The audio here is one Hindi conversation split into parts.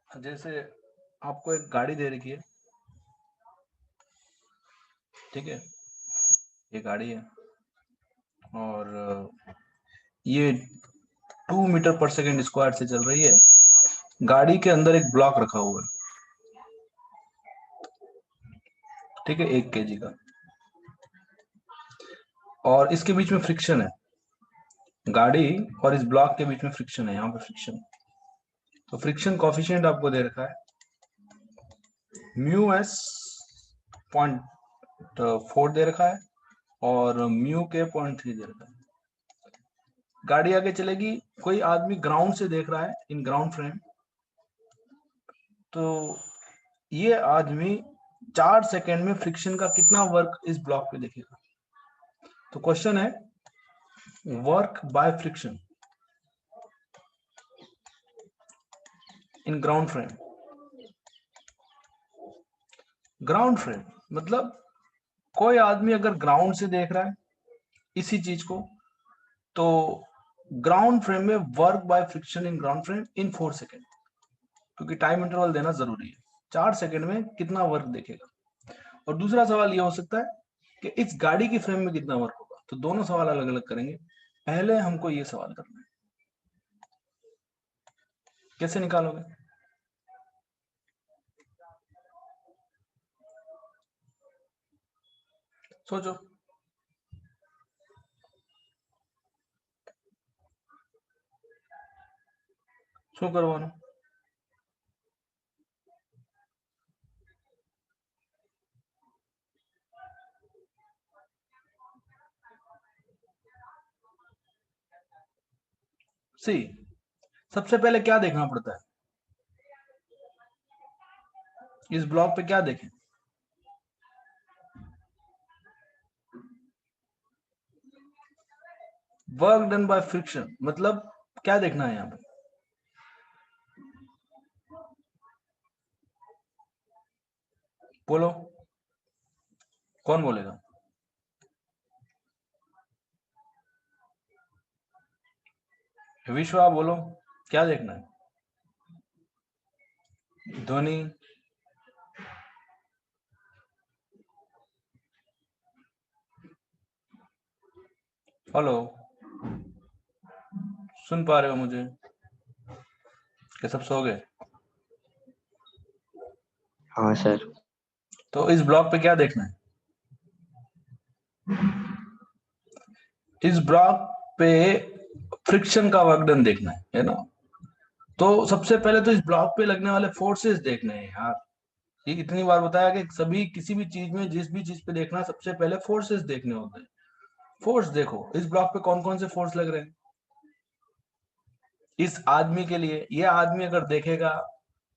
जैसे आपको एक गाड़ी दे रखी है, ठीक है, ये गाड़ी है और ये 2 मीटर पर सेकेंड स्क्वायर से चल रही है। गाड़ी के अंदर एक ब्लॉक रखा हुआ है, ठीक है, 1 kg का, और इसके बीच में फ्रिक्शन है। गाड़ी और इस ब्लॉक के बीच में फ्रिक्शन है, यहाँ पे फ्रिक्शन। तो फ्रिक्शन कॉफिशिएंट आपको दे रखा है म्यू एस 0.4 दे रखा है और म्यू के 0.3 दे रखा है। गाड़ी आगे चलेगी, कोई आदमी ग्राउंड से देख रहा है इन ग्राउंड फ्रेम, तो ये आदमी 4 सेकेंड में फ्रिक्शन का कितना वर्क इस ब्लॉक पे देखेगा। तो क्वेश्चन है work by friction in ground frame. Ground frame मतलब कोई आदमी अगर ग्राउंड से देख रहा है इसी चीज को, तो ग्राउंड फ्रेम में work by friction in ground frame in 4 second, क्योंकि टाइम इंटरवल देना जरूरी है। 4 सेकेंड में कितना वर्क देखेगा। और दूसरा सवाल यह हो सकता है कि इस गाड़ी की फ्रेम में कितना वर्क होगा। तो दोनों सवाल अलग अलग करेंगे। पहले हमको ये सवाल करना है, कैसे निकालोगे। सोचो। શું કરવાનું? सी, सबसे पहले क्या देखना पड़ता है, इस ब्लॉक पे क्या देखें। वर्क डन बाय फ्रिक्शन मतलब क्या देखना है यहाँ पे। बोलो, कौन बोलेगा। विश्व, आप बोलो, क्या देखना है। ध्वनि, हेलो, सुन पा रहे हो मुझे कि सब सो गए। हाँ सर। तो इस ब्लॉक पे क्या देखना है, इस ब्लॉक पे फ्रिक्शन का वर्क डन देखना है ना। तो सबसे पहले तो इस ब्लॉक पे लगने वाले फोर्सेस देखने हैं यार। ये इतनी बार बताया कि सभी किसी भी चीज में जिस भी चीज पे देखना सबसे पहले फोर्सेस देखने होते हैं। फोर्स देखो, इस ब्लॉक पे कौन कौन से फोर्स लग रहे हैं। इस आदमी के लिए, ये आदमी अगर देखेगा,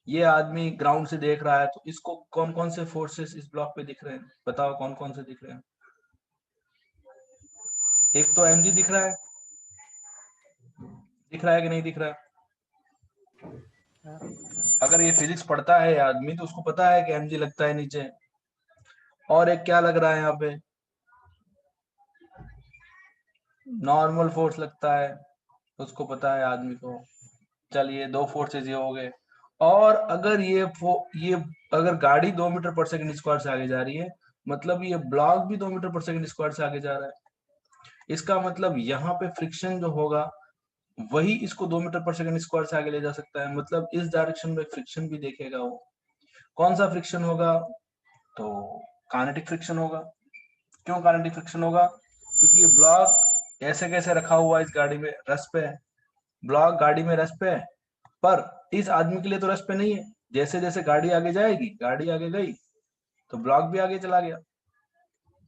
ये आदमी ग्राउंड से देख रहा है, तो इसको कौन कौन से फोर्सेस इस ब्लॉक पे दिख रहे हैं, बताओ कौन कौन से दिख रहे हैं। एक तो mg दिख रहा है, दिख रहा है कि नहीं दिख रहा है। अगर ये फिजिक्स पढ़ता है आदमी तो उसको पता है कि mg लगता है नीचे। और एक क्या लग रहा है यहाँ पे, नॉर्मल फोर्स लगता है, उसको पता है आदमी को। चलिए, 2 फोर्सेस ये हो गए। और अगर ये अगर गाड़ी 2 मीटर पर सेकंड स्क्वायर से आगे जा रही है, मतलब ये ब्लॉक भी 2 मीटर पर सेकंड स्क्वायर से आगे जा रहा है। इसका मतलब यहाँ पे फ्रिक्शन जो होगा वही इसको 2 मीटर पर सेकंड स्क्वायर से आगे ले जा सकता है। मतलब इस डायरेक्शन में फ्रिक्शन भी देखेगा वो। कौन सा फ्रिक्शन होगा, तो काइनेटिक फ्रिक्शन होगा। क्यों काइनेटिक फ्रिक्शन होगा, क्योंकि ये ब्लॉक ऐसे कैसे रखा हुआ है, इस गाड़ी में रस पे है। ब्लॉक गाड़ी में रस पे है, पर इस आदमी के लिए तो रस पे नहीं है। जैसे जैसे गाड़ी आगे जाएगी, गाड़ी आगे गई तो ब्लॉक भी आगे चला गया,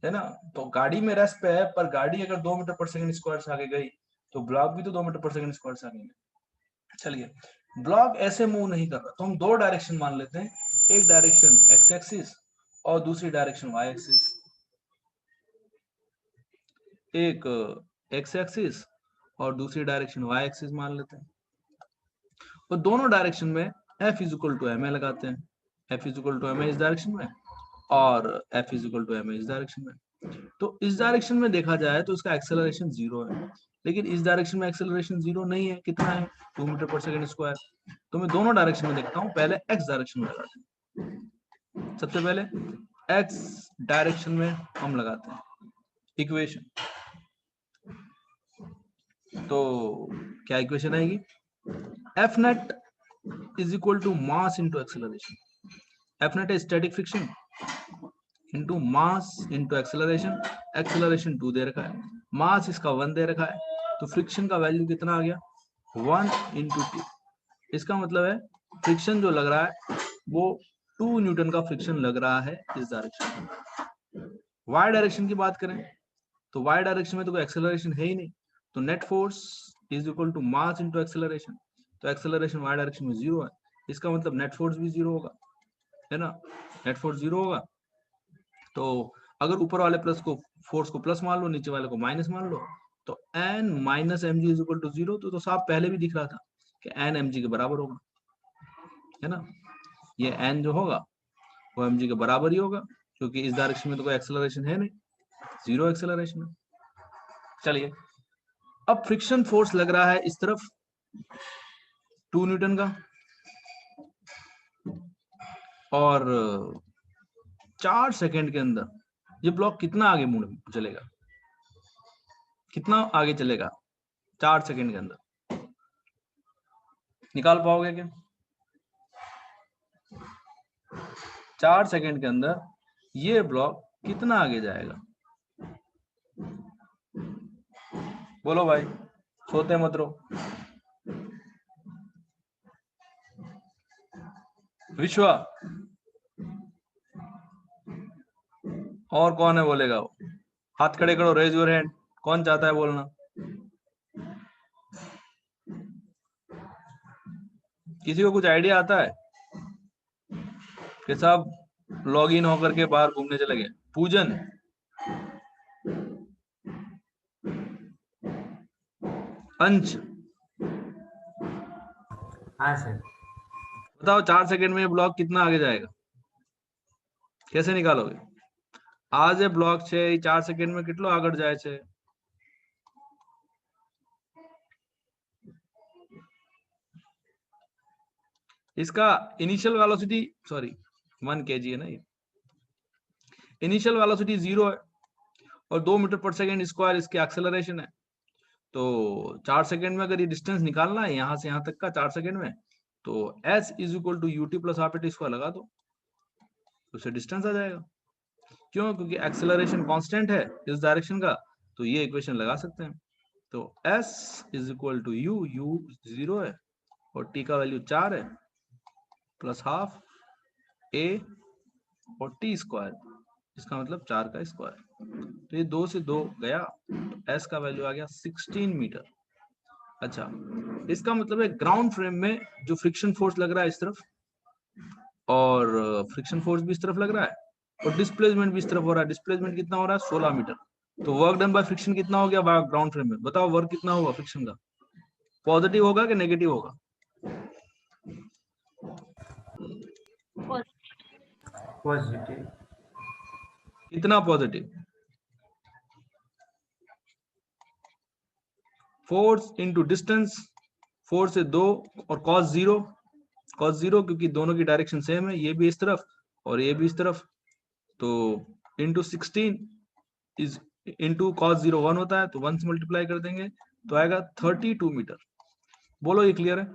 है ना। तो गाड़ी में रेस्ट पे है, पर गाड़ी अगर 2 मीटर पर सेकंड स्क्वायर से आगे गई तो ब्लॉक भी तो 2 मीटर पर सेकंड स्क्वायर से आगे गया। चलिए, ब्लॉक ऐसे मूव नहीं कर रहा, तो हम 2 डायरेक्शन मान लेते हैं, एक डायरेक्शन एक्स एक्सिस और दूसरी डायरेक्शन वाई एक्सिस। एक एक्स एक्सिस और दूसरी डायरेक्शन वाई एक्सिस मान लेते हैं। और दोनों डायरेक्शन में F is equal to M A लगाते हैं। F is equal to M A इस डायरेक्शन में और F is equal to M A इस डायरेक्शन में। तो इस डायरेक्शन में देखा जाए तो इसका एक्सेलरेशन 0 है, लेकिन इस डायरेक्शन में एक्सेलरेशन 0 नहीं है। कितना है, 2 मीटर पर सेकंड स्क्वायर। तो मैं दोनों डायरेक्शन में देखता हूं, पहले एक्स डायरेक्शन में लगाते हैं। सबसे पहले एक्स डायरेक्शन में हम लगाते हैं इक्वेशन। तो क्या इक्वेशन आएगी? F net is equal to mass into acceleration. F net है static friction into mass into acceleration. Acceleration 2 दे रखा है, मास इसका 1 दे रखा है, तो फ्रिक्शन का वैल्यू कितना आ गया? 1 इंटू 2। इसका मतलब है फ्रिक्शन जो लग रहा है वो 2 न्यूटन का फ्रिक्शन लग रहा है इस डायरेक्शन में। वाई डायरेक्शन की बात करें तो वाई डायरेक्शन में तो कोई एक्सेलरेशन है ही नहीं, तो net force is equal to mass into acceleration. तो एक्सेलरेशन वाई डायरेक्शन में 0 है, इसका मतलब नेट फोर्स भी 0 होगा, है ना? नेट फोर्स 0 होगा। तो अगर ऊपर वाले प्लस को फोर्स को प्लस मान लो, नीचे वाले को माइनस मान लो, तो N minus M G is equal to 0। तो साफ पहले भी दिख रहा था कि एन एम जी के बराबर होगा, है ना? ये एन जो होगा वो एम जी के बराबर ही होगा, क्योंकि इस डायरेक्शन में तो कोई एक्सेलरेशन है नहीं, 0 एक्सेलरेशन है। चलिए, अब फ्रिक्शन फोर्स लग रहा है इस तरफ 2 न्यूटन का, और 4 सेकंड के अंदर ये ब्लॉक कितना आगे मुड़ चलेगा? कितना आगे चलेगा 4 सेकंड के अंदर? निकाल पाओगे क्या? 4 सेकंड के अंदर ये ब्लॉक कितना आगे जाएगा? बोलो भाई, सोते मत रहो। विश्वा और कौन है बोलेगा? वो हाथ खड़े करो, रेज योर हैंड। कौन चाहता है बोलना? किसी को कुछ आइडिया आता है कि सब लॉग इन होकर के बाहर घूमने चले गए? पूजन, अंश, हाँ सर। बताओ 4 सेकंड में ये ब्लॉक कितना आगे जाएगा? कैसे निकालोगे? आज ये ब्लॉक છે 4 સેકન્ડ में કેટલો આગળ જાય છે? इसका इनिशियल वेलोसिटी, सॉरी 1 kg है ना, ये इनिशियल वेलोसिटी 0 है, और 2 मीटर पर सेकंड स्क्वायर इसकी एक्सेलरेशन है। तो 4 सेकंड में अगर ये डिस्टेंस निकालना है यहाँ से यहाँ तक का 4 सेकंड में, तो s is equal to UT plus half AT square लगा दो, उससे डिस्टेंस आ जाएगा। क्यों? क्योंकि एक्सेलरेशन कांस्टेंट है इस डायरेक्शन का, तो ये इक्वेशन लगा सकते हैं। तो s is equal to u 0 है और t का वैल्यू 4 है, प्लस हाफ a और t स्क्वायर, इसका मतलब 4 का स्क्वायर। तो ये 2 से 2 गया, तो s का वैल्यू आ गया 16 मीटर। अच्छा, इसका मतलब है ग्राउंड फ्रेम में जो फ्रिक्शन फोर्स लग रहा है इस तरफ, और फ्रिक्शन फोर्स भी इस तरफ लग रहा है, और डिस्प्लेसमेंट भी इस तरफ हो रहा है। डिस्प्लेसमेंट कितना हो रहा है? 16 मीटर। तो वर्क डन बाय फ्रिक्शन कितना हो गया ग्राउंड फ्रेम में? बताओ वर्क कितना होगा फ्रिक्शन का? पॉजिटिव होगा कि नेगेटिव होगा? पॉजिटिव। कितना पॉजिटिव? फोर्स इंटू डिस्टेंस, 4 से 2 और कॉस 0, कॉस 0 क्योंकि दोनों की डायरेक्शन सेम है, ये भी इस तरफ और ये भी इस तरफ, तो इंटू 16 इज इंटू कॉस 0 1 होता है, तो 1 से मल्टीप्लाई कर देंगे तो आएगा 32 मीटर। बोलो ये क्लियर है?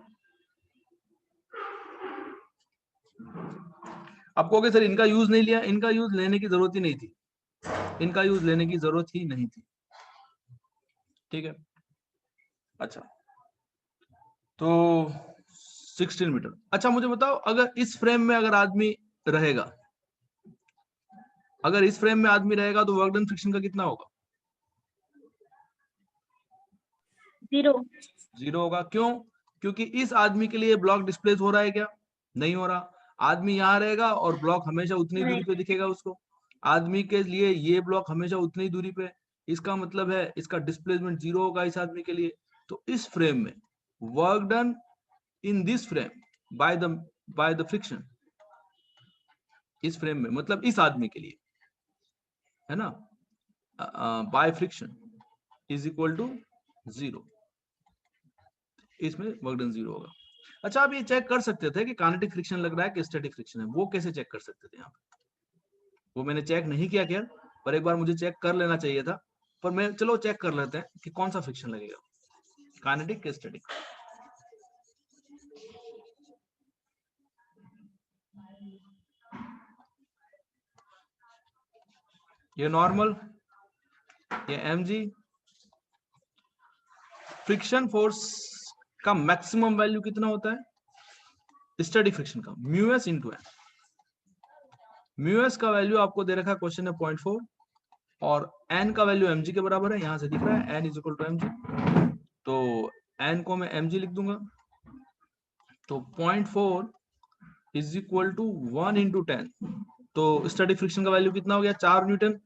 आप कहोगे सर इनका यूज नहीं लिया, इनका यूज लेने की जरूरत ही नहीं थी, इनका यूज लेने की जरूरत ही नहीं थी, ठीक है? अच्छा, तो 16 मीटर। अच्छा मुझे बताओ, अगर इस फ्रेम में अगर आदमी रहेगा, अगर इस फ्रेम में आदमी रहेगा तो वर्क डन फ्रिक्शन का कितना होगा? 0 0 होगा। क्यों? क्योंकि इस आदमी के लिए ब्लॉक डिस्प्लेस हो रहा है क्या? नहीं हो रहा। आदमी यहाँ रहेगा और ब्लॉक हमेशा उतनी दूरी पे दिखेगा उसको। आदमी के लिए ये ब्लॉक हमेशा उतनी दूरी पे, इसका मतलब है इसका डिस्प्लेसमेंट 0 होगा इस आदमी के लिए। तो इस फ्रेम में work done in this frame by the friction, इस फ्रेम में मतलब इस आदमी के लिए, है ना, by friction is equal to 0, इसमें वर्क डन 0 होगा। अच्छा, आप ये चेक कर सकते थे कि काइनेटिक फ्रिक्शन लग रहा है कि स्टैटिक फ्रिक्शन है, वो कैसे चेक कर सकते थे यहाँ पे? वो मैंने चेक नहीं किया खैर, पर एक बार मुझे चेक कर लेना चाहिए था। पर मैं चलो चेक कर लेते हैं कि कौन सा फ्रिक्शन लगेगा, काइनेटिक के स्टैटिक। ये नॉर्मल, ये mg। फ्रिक्शन फोर्स का मैक्सिमम वैल्यू कितना होता है स्टैटिक फ्रिक्शन का? Mu S into N. Mu S का वैल्यू आपको दे रखा है क्वेश्चन में 0.4 और n का वैल्यू mg के बराबर है, यहां से दिख रहा है n is equal to mg। तो n को मैं mg लिख दूंगा, तो 0.4 इज इक्वल टू 1 इंटू 10। तो स्टैटिक फ्रिक्शन का वैल्यू कितना हो गया? 4 न्यूटन।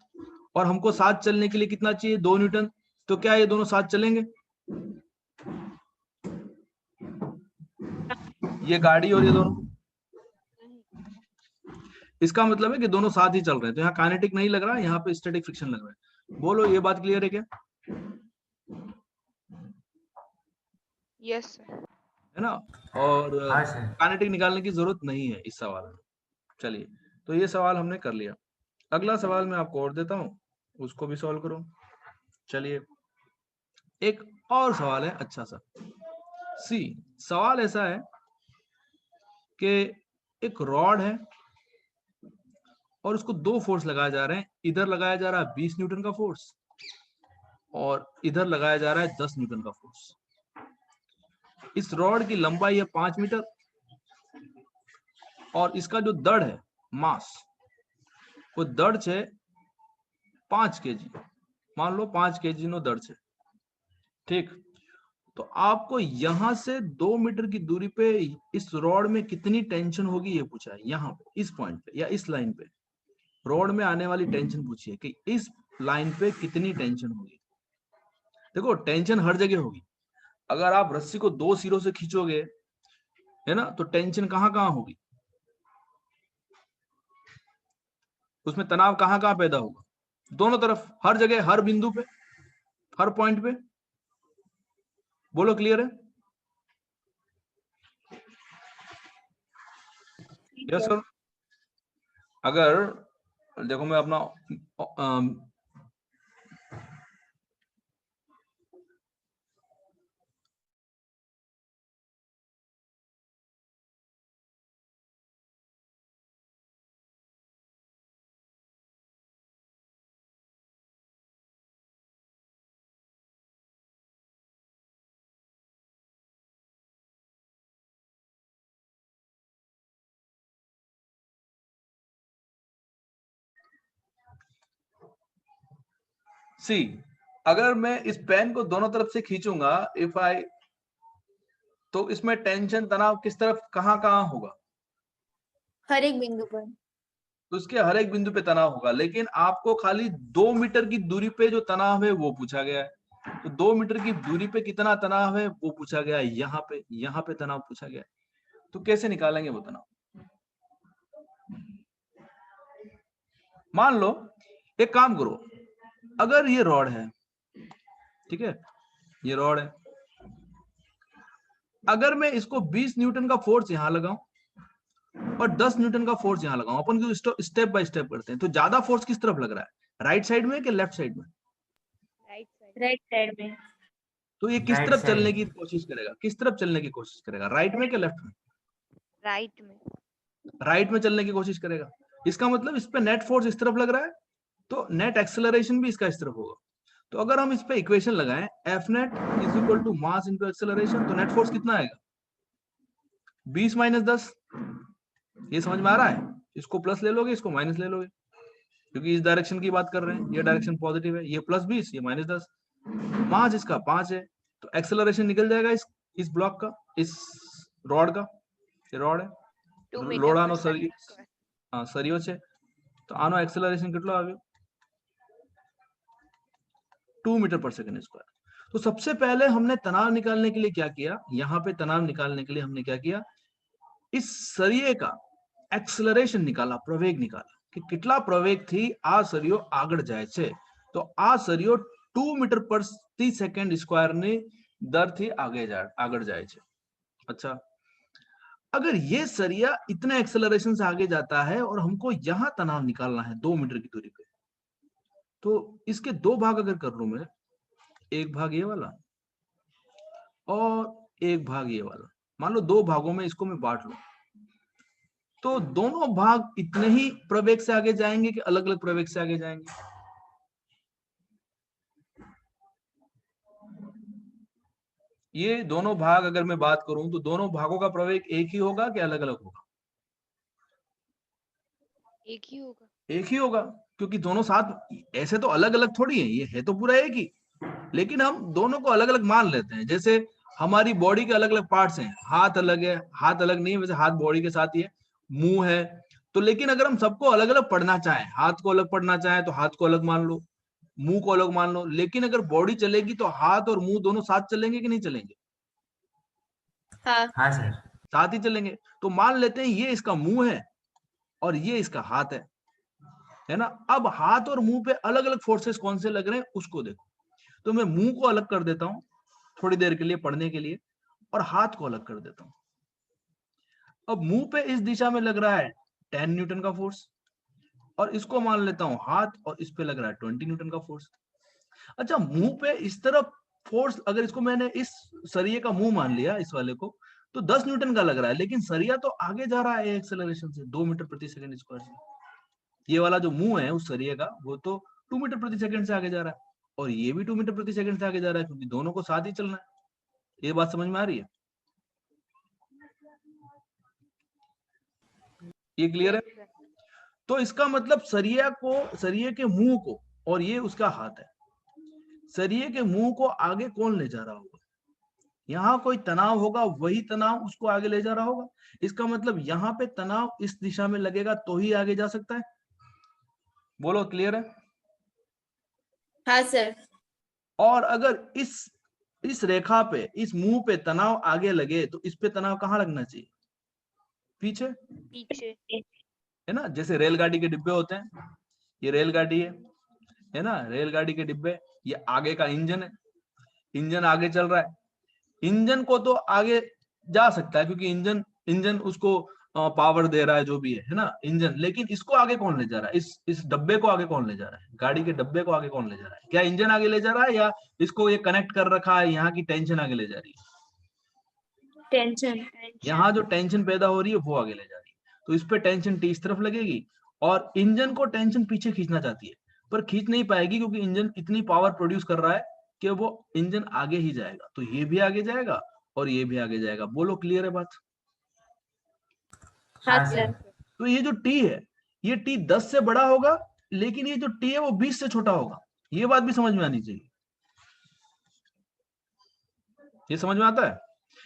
और हमको साथ चलने के लिए कितना चाहिए? 2 न्यूटन। तो क्या ये दोनों साथ चलेंगे? ये गाड़ी और ये दोनों, इसका मतलब है कि दोनों साथ ही चल रहे हैं। तो यहाँ काइनेटिक नहीं लग रहा है, यहाँ पे स्टैटिक फ्रिक्शन लग रहा है। बोलो ये बात क्लियर है क्या? Yes sir. है ना? और हाँ सर। काइनेटिक निकालने की जरूरत नहीं है इस सवाल में। चलिए, तो ये सवाल हमने कर लिया। अगला सवाल मैं आपको और देता हूँ, उसको भी सॉल्व करो। चलिए, एक और सवाल है अच्छा सा। सी, सवाल ऐसा है कि एक रॉड है और उसको 2 फोर्स लगाए जा रहे हैं। इधर लगाया जा रहा है 20 न्यूटन का फोर्स और इधर लगाया जा रहा है 10 न्यूटन का फोर्स। इस रॉड की लंबाई है 5 मीटर और इसका जो दड़ है, मास, वो दड़ है 5 केजी। मान लो 5 केजी नो दड़ है, ठीक। तो आपको यहां से 2 मीटर की दूरी पे इस रॉड में कितनी टेंशन होगी ये पूछा है। यहाँ पे इस पॉइंट पे या इस लाइन पे रॉड में आने वाली टेंशन पूछी है कि इस लाइन पे कितनी टेंशन होगी। देखो, टेंशन हर जगह होगी। अगर आप रस्सी को 2 सिरों से खींचोगे, है ना, तो टेंशन कहाँ कहाँ होगी, उसमें तनाव कहाँ कहाँ पैदा होगा? दोनों तरफ, हर जगह, हर बिंदु पे, हर पॉइंट पे। बोलो क्लियर है? Yes sir. अगर देखो मैं अपना सी, अगर मैं इस पेन को दोनों तरफ से खींचूंगा, इफ आई, तो इसमें टेंशन, तनाव किस तरफ, कहाँ कहाँ होगा? हर एक बिंदु पर। तो उसके हर एक बिंदु पे तनाव होगा, लेकिन आपको खाली 2 मीटर की दूरी पे जो तनाव है वो पूछा गया है। तो 2 मीटर की दूरी पे कितना तनाव है वो पूछा गया है। यहाँ पे तनाव पूछा गया है। तो कैसे निकालेंगे वो तनाव? मान लो, एक काम करो, अगर ये रॉड है, ठीक है, ये रॉड है, अगर मैं इसको 20 न्यूटन का फोर्स यहां लगाऊं और 10 न्यूटन का फोर्स यहां लगाऊं, अपन को स्टेप बाय स्टेप करते हैं, तो ज्यादा फोर्स किस तरफ लग रहा है, राइट साइड में कि लेफ्ट साइड में? राइट साइड में। तो ये किस Right तरफ side. चलने की कोशिश करेगा, किस तरफ चलने की कोशिश करेगा, राइट में कि लेफ्ट में? राइट में। राइट में चलने की कोशिश करेगा। इसका मतलब इस पे नेट फोर्स इस तरफ लग रहा है, तो नेट एक्सेलरेशन भी इसका इस तरफ होगा। तो अगर हम इस पे इक्वेशन लगाएं, F net is equal to mass into acceleration, तो नेट फोर्स कितना आएगा? 20 माइनस 10। ये समझ में आ रहा है? इसको प्लस ले लोगे, इसको माइनस ले लोगे, क्योंकि इस डायरेक्शन की बात कर रहे हैं। ये डायरेक्शन पॉजिटिव है, ये प्लस 20, ये माइनस 10। मास इसका 5 है, तो एक्सेलरेशन निकल जाएगा इस ब्लॉक का, इस रॉड का। ये रॉड है, 2 लोड मीटर आनो पर सरियो, सेकंड। हाँ सरियो छे, तो आनो एक्सेलरेशन कितना आव्यो? 2 मीटर पर सेकंड स्क्वायर। तो सबसे पहले हमने तनाव निकालने के लिए क्या किया, यहाँ पे तनाव निकालने के लिए हमने क्या किया, इस सरिये का एक्सेलरेशन निकाला, प्रवेग निकाला कि कितना प्रवेग थी आ सरियो आगળ જાય છે। तो आ सरियो 2 मीटर प्रति सेकंड स्क्वायर ની દરથી આગળ જાય છે। अच्छा, अगर ये सरिया इतने एक्सेलरेशन से आगे जाता है और हमको यहां तनाव निकालना है 2 मीटर की दूरी पे, तो इसके दो भाग अगर कर लूं मैं, एक भाग ये वाला और एक भाग ये वाला, मान लो दो भागों में इसको मैं बांट लूं, तो दोनों भाग इतने ही प्रवेग से आगे जाएंगे कि अलग अलग प्रवेग से आगे जाएंगे? ये दोनों भाग अगर मैं बात करूं तो दोनों भागों का प्रवेग एक ही होगा कि अलग अलग होगा? एक ही होगा। एक ही होगा, क्योंकि दोनों साथ, ऐसे तो अलग अलग थोड़ी है, ये है तो पूरा एक ही, लेकिन हम दोनों को अलग अलग मान लेते हैं। जैसे हमारी बॉडी के अलग अलग पार्ट्स हैं, हाथ अलग है, हाथ अलग नहीं है, वैसे हाथ बॉडी के साथ ही है, मुंह है, तो लेकिन अगर हम सबको अलग अलग पढ़ना चाहें, हाथ को अलग पढ़ना चाहें तो हाथ को अलग मान लो, मुंह को अलग मान लो, लेकिन अगर बॉडी चलेगी तो हाथ और मुंह दोनों साथ चलेंगे कि नहीं चलेंगे? हाँ। हाँ सर। साथ ही चलेंगे। तो मान लेते हैं ये इसका मुंह है और ये इसका हाथ है ना। अब हाथ और मुंह पे अलग अलग फोर्सेस कौन से लग रहे हैं उसको देखो। तो मैं मुंह को अलग कर देता हूं थोड़ी देर के लिए पढ़ने के लिए, और हाथ को अलग कर देता हूं। अब मुंह पे इस दिशा में लग रहा है 10 न्यूटन का फोर्स, और इसको मान लेता हूं हाथ, और इस पे लग रहा है 20 न्यूटन का फोर्स। अच्छा, मुंह पे इस तरफ फोर्स, अगर इसको मैंने इस सरिये का मुंह मान लिया, इस वाले को, तो 10 न्यूटन का लग रहा है, लेकिन सरिया तो आगे जा रहा है एक्सेलरेशन से 2 मीटर प्रति सेकंड स्क्वायर से। ये वाला जो मुंह है उस सरिये का, वो तो 2 मीटर प्रति सेकंड से आगे जा रहा है, और ये भी 2 मीटर प्रति सेकंड से आगे जा रहा है, क्योंकि दोनों को साथ ही चलना है। ये बात समझ में आ रही है? ये क्लियर है? तो इसका मतलब सरिये के मुंह को, और ये उसका हाथ है, सरिये के मुंह को आगे कौन ले जा रहा होगा? यहाँ कोई तनाव होगा, वही तनाव उसको आगे ले जा रहा होगा। इसका मतलब यहाँ पे तनाव इस दिशा में लगेगा तो ही आगे जा सकता है। बोलो, क्लियर है? हाँ सर। और अगर इस रेखा पे, इस मुंह पे तनाव आगे लगे, तो इस पे तनाव कहाँ लगना चाहिए? पीछे, पीछे। है ना। जैसे रेलगाड़ी के डिब्बे होते हैं, ये रेलगाड़ी है ना, रेलगाड़ी के डिब्बे, ये आगे का इंजन है, इंजन आगे चल रहा है, इंजन को तो आगे जा सकता है क्योंकि इंजन उसको पावर दे रहा है, जो भी है ना इंजन, लेकिन इसको आगे कौन ले जा रहा है? इस डब्बे को आगे कौन ले जा रहा है? गाड़ी के डब्बे को आगे कौन ले जा रहा है? क्या इंजन आगे ले जा रहा है, या इसको ये कनेक्ट कर रखा है, यहाँ की टेंशन आगे ले जा रही है? टेंशन। यहाँ जो टेंशन पैदा हो रही है वो आगे ले जा रही है, तो इस पे टेंशन टी इस तरफ लगेगी, और इंजन को टेंशन पीछे खींचना चाहती है, पर खींच नहीं पाएगी क्योंकि इंजन इतनी पावर प्रोड्यूस कर रहा है कि वो इंजन आगे ही जाएगा, तो ये भी आगे जाएगा और ये भी आगे जाएगा। बोलो, क्लियर है बात? हाँ हाँ सर। सर। तो ये जो टी है, ये टी 10 से बड़ा होगा, लेकिन ये जो टी है वो 20 से छोटा होगा। ये बात भी समझ में आनी चाहिए। ये समझ में आता है?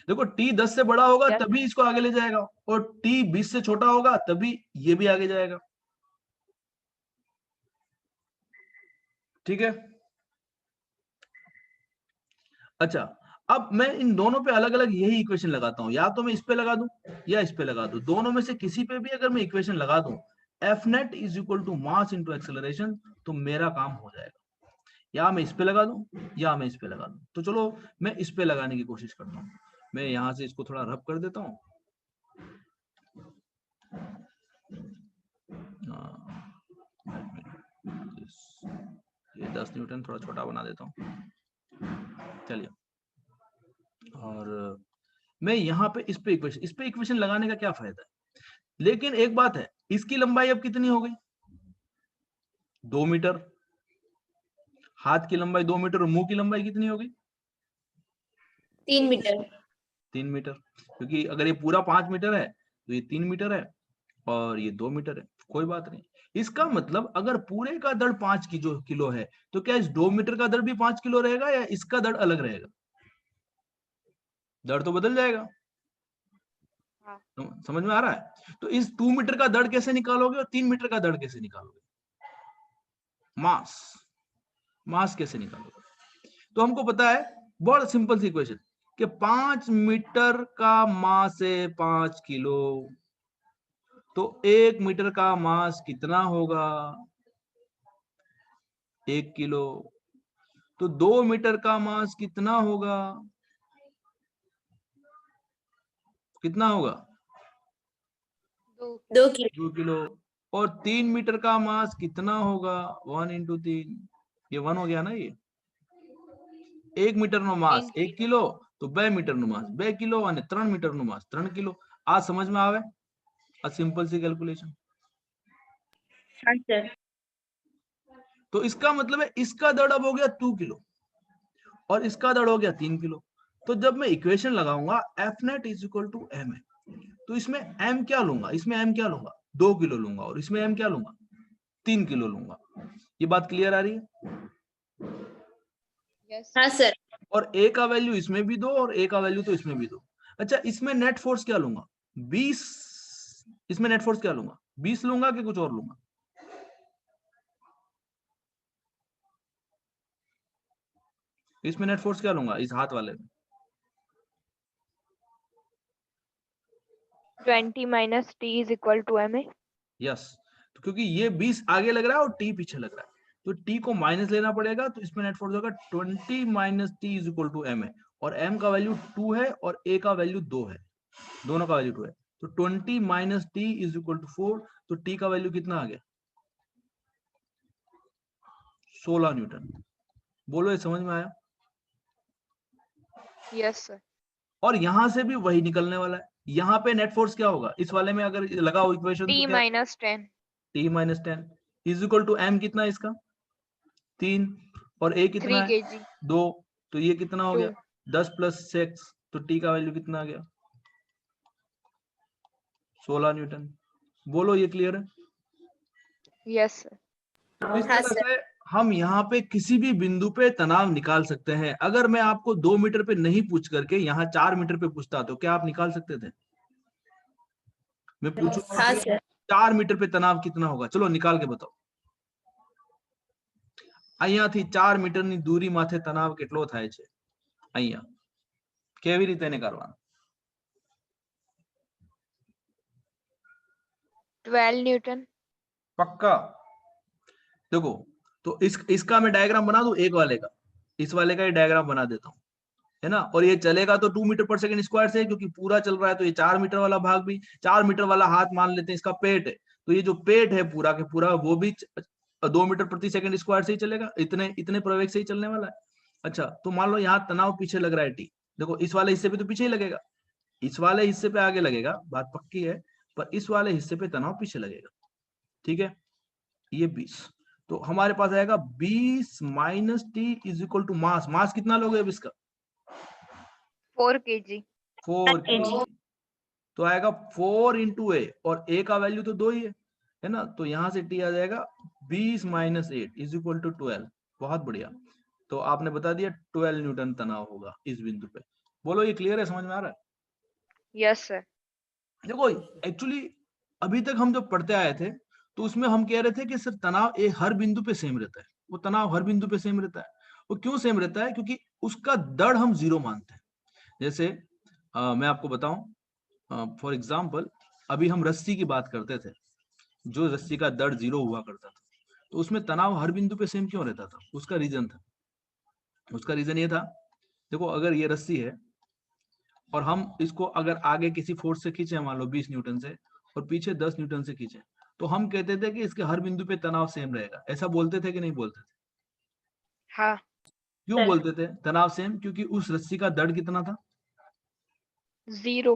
देखो, टी 10 से बड़ा होगा तभी इसको आगे ले जाएगा, और टी 20 से छोटा होगा तभी ये भी आगे जाएगा। ठीक है? अच्छा, अब मैं इन दोनों पे अलग अलग यही इक्वेशन लगाता हूं, या तो मैं इस पे लगा दूं या इस पे लगा दूं, दोनों में से किसी पे भी अगर मैं इक्वेशन लगा दूं, F net is equal to mass into acceleration, तो मेरा काम हो जाएगा। या मैं इस पे लगा दूं या मैं इस पे लगा दूं, तो चलो मैं इस पे लगाने की कोशिश करता हूँ। मैं यहां से इसको थोड़ा रब कर देता हूँ। ये 10 न्यूटन थोड़ा छोटा बना देता हूँ, चलिए। और मैं यहाँ पे इस पे इक्वेशन लगाने का क्या फायदा है? लेकिन एक बात है, इसकी लंबाई अब कितनी हो गई? 2 मीटर। हाथ की लंबाई 2 मीटर और मुंह की लंबाई कितनी हो गई? 3 मीटर। 3 मीटर, क्योंकि अगर ये पूरा 5 मीटर है तो ये 3 मीटर है और ये 2 मीटर है। कोई बात नहीं। इसका मतलब अगर पूरे का दड़ 5 किलो है, तो क्या इस 2 मीटर का दड़ भी 5 किलो रहेगा, या इसका दड़ अलग रहेगा? दड़ तो बदल जाएगा। हाँ। समझ में आ रहा है? तो इस 2 मीटर का दड़ कैसे निकालोगे और 3 मीटर का दड़ कैसे निकालोगे? मास कैसे निकालोगे? तो हमको पता है बहुत सिंपल सी इक्वेशन, कि 5 मीटर का मास है 5 किलो, तो 1 मीटर का मास कितना होगा? 1 किलो। तो 2 मीटर का मास कितना होगा? कितना होगा? 2 किलो 2 किलो। और 3 मीटर का मास कितना होगा? 1 × 3, ये 1 हो गया ना। ये 1 मीटर नो मास 1 किलो, तो 2 मीटर नो मास 2 किलो અને 3 मीटर नो मास 3 किलो। आ समझ में आवे? आ सिंपल सी कैलकुलेशन। हाँ सर तो इसका मतलब है इसका दड़ अब हो गया 2 किलो और इसका दड़ हो गया 3 किलो। तो जब मैं इक्वेशन लगाऊंगा F net is equal to M है, तो इसमें एम क्या लूंगा? इसमें एम क्या लूंगा? 2 किलो लूंगा, और इसमें एम क्या लूंगा? 3 किलो लूंगा। ये बात क्लियर आ रही है? यस हाँ सर और ए का वैल्यू इसमें भी दो और ए का वैल्यू तो इसमें भी दो। अच्छा, इसमें नेट फोर्स क्या लूंगा? 20। इसमें नेट फोर्स क्या लूंगा? 20 लूंगा कि कुछ और लूंगा? इसमें नेट फोर्स क्या लूंगा इस हाथ वाले में? 20 - t = ma। यस, तो क्योंकि ये 20 आगे लग रहा है और टी पीछे लग रहा है, तो टी को माइनस लेना पड़ेगा। तो इसमें नेट फोर्स होगा 20 - t = m है, और m का वैल्यू 2 है और a का वैल्यू 2 है, दोनों का वैल्यू 2 है। तो 20 - t = 4, तो t का वैल्यू कितना आ गया? 16 न्यूटन। बोलो ये समझ में आया? Yes sir. और यहां से भी वही निकलने वाला है। यहाँ पे नेट फोर्स क्या होगा इस वाले में? अगर लगाओ इक्वेशन t तो क्या? - 10 t - 10 = m कितना है इसका? 3, और a कितना 3 है? kg 2, तो ये कितना हो 2। गया? 10 + 6, तो t का वैल्यू कितना आ गया? 16 न्यूटन। बोलो ये क्लियर है? Yes sir. तो इस हाँ तरह सर से हम यहाँ पे किसी भी बिंदु पे तनाव निकाल सकते हैं। अगर मैं आपको 2 मीटर पे नहीं पूछ करके यहाँ 4 मीटर पे पूछता तो क्या आप निकाल सकते थे? मैं पूछूंगा हाँ कि सर 4 मीटर पे तनाव कितना होगा, चलो निकाल के बताओ। અહીંયાથી 4 મીટરની દૂરી માથે તનાવ કેટલો થાય છે? અહીંયા કેવી રીતે નીકાળવાનો? 12 न्यूटन। पक्का? देखो, तो इसका मैं डायग्राम बना दूं, एक वाले का, इस वाले का ही डायग्राम बना देता हूँ, है ना। और ये चलेगा तो 2 मीटर/सेकंड स्क्वायर से, क्योंकि पूरा चल रहा है। तो ये 4 मीटर वाला भाग भी, 4 मीटर वाला हाथ मान लेते हैं इसका पेट है, तो ये जो पेट है पूरा के पूरा वो भी 2 मीटर/सेकंड स्क्वायर से ही चलेगा, इतने इतने प्रवेग से ही चलने वाला है। अच्छा, तो मान लो यहाँ तनाव पीछे लग रहा है टी, देखो इस वाले हिस्से पे तो पीछे ही लगेगा, इस वाले हिस्से पे आगे लगेगा, बात पक्की है, पर इस वाले हिस्से पे तनाव पीछे लगेगा। ठीक है, ये 20, तो हमारे पास आएगा 20 - t = मास। मास कितना लोगे अब इसका? 4 kg 4 kg। तो आएगा 4 × a, और a का वैल्यू तो 2 ही है ना। तो यहां से t आ जाएगा 20 - 8 = 12। बहुत बढ़िया, तो आपने बता दिया 12 न्यूटन तनाव होगा इस बिंदु पे। बोलो ये क्लियर है? समझ में आ रहा है? Yes sir. देखो एक्चुअली अभी तक हम जब पढ़ते आए थे तो उसमें हम कह रहे थे कि सर तनाव हर बिंदु पे सेम रहता है। वो तनाव हर बिंदु पे सेम रहता है। वो क्यों सेम रहता है? क्योंकि उसका दड़ हम 0 मानते हैं। जैसे मैं आपको बताऊं, फॉर एग्जाम्पल अभी हम रस्सी की बात करते थे, जो रस्सी का दड़ 0 हुआ करता था, तो उसमें तनाव हर बिंदु पे सेम क्यों रहता था? उसका रीजन ये था, देखो अगर ये रस्सी है और हम इसको अगर आगे किसी फोर्स से खींचे, मान लो 20 न्यूटन से, और पीछे 10 न्यूटन से खींचे, तो हम कहते थे कि इसके हर बिंदु पे तनाव सेम रहेगा। ऐसा बोलते थे कि नहीं बोलते थे? हाँ क्यों बोलते थे तनाव सेम? क्योंकि उस रस्सी का दड़ कितना था? 0।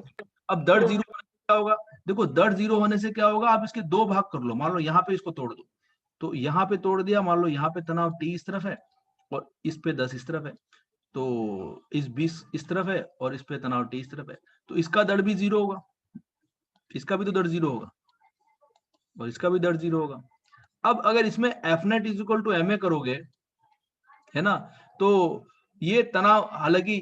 अब दड़ 0 होने से क्या होगा? देखो दड़ 0 होने से क्या होगा, आप इसके 2 भाग कर लो। मान लो यहाँ पे इसको तोड़ दो, तो यहाँ पे तोड़ दिया, मान लो यहाँ पे तनाव t इस तरफ है और इस पे 10 इस तरफ है, तो इस 20 इस तरफ है और इस पे तनाव t इस तरफ है, तो इसका दड़ भी 0 होगा, इसका भी तो दड़ 0 होगा और इसका भी दड़ 0 होगा। अब अगर इसमें एफ नेट = ma करोगे, है ना, तो ये तनाव, हालांकि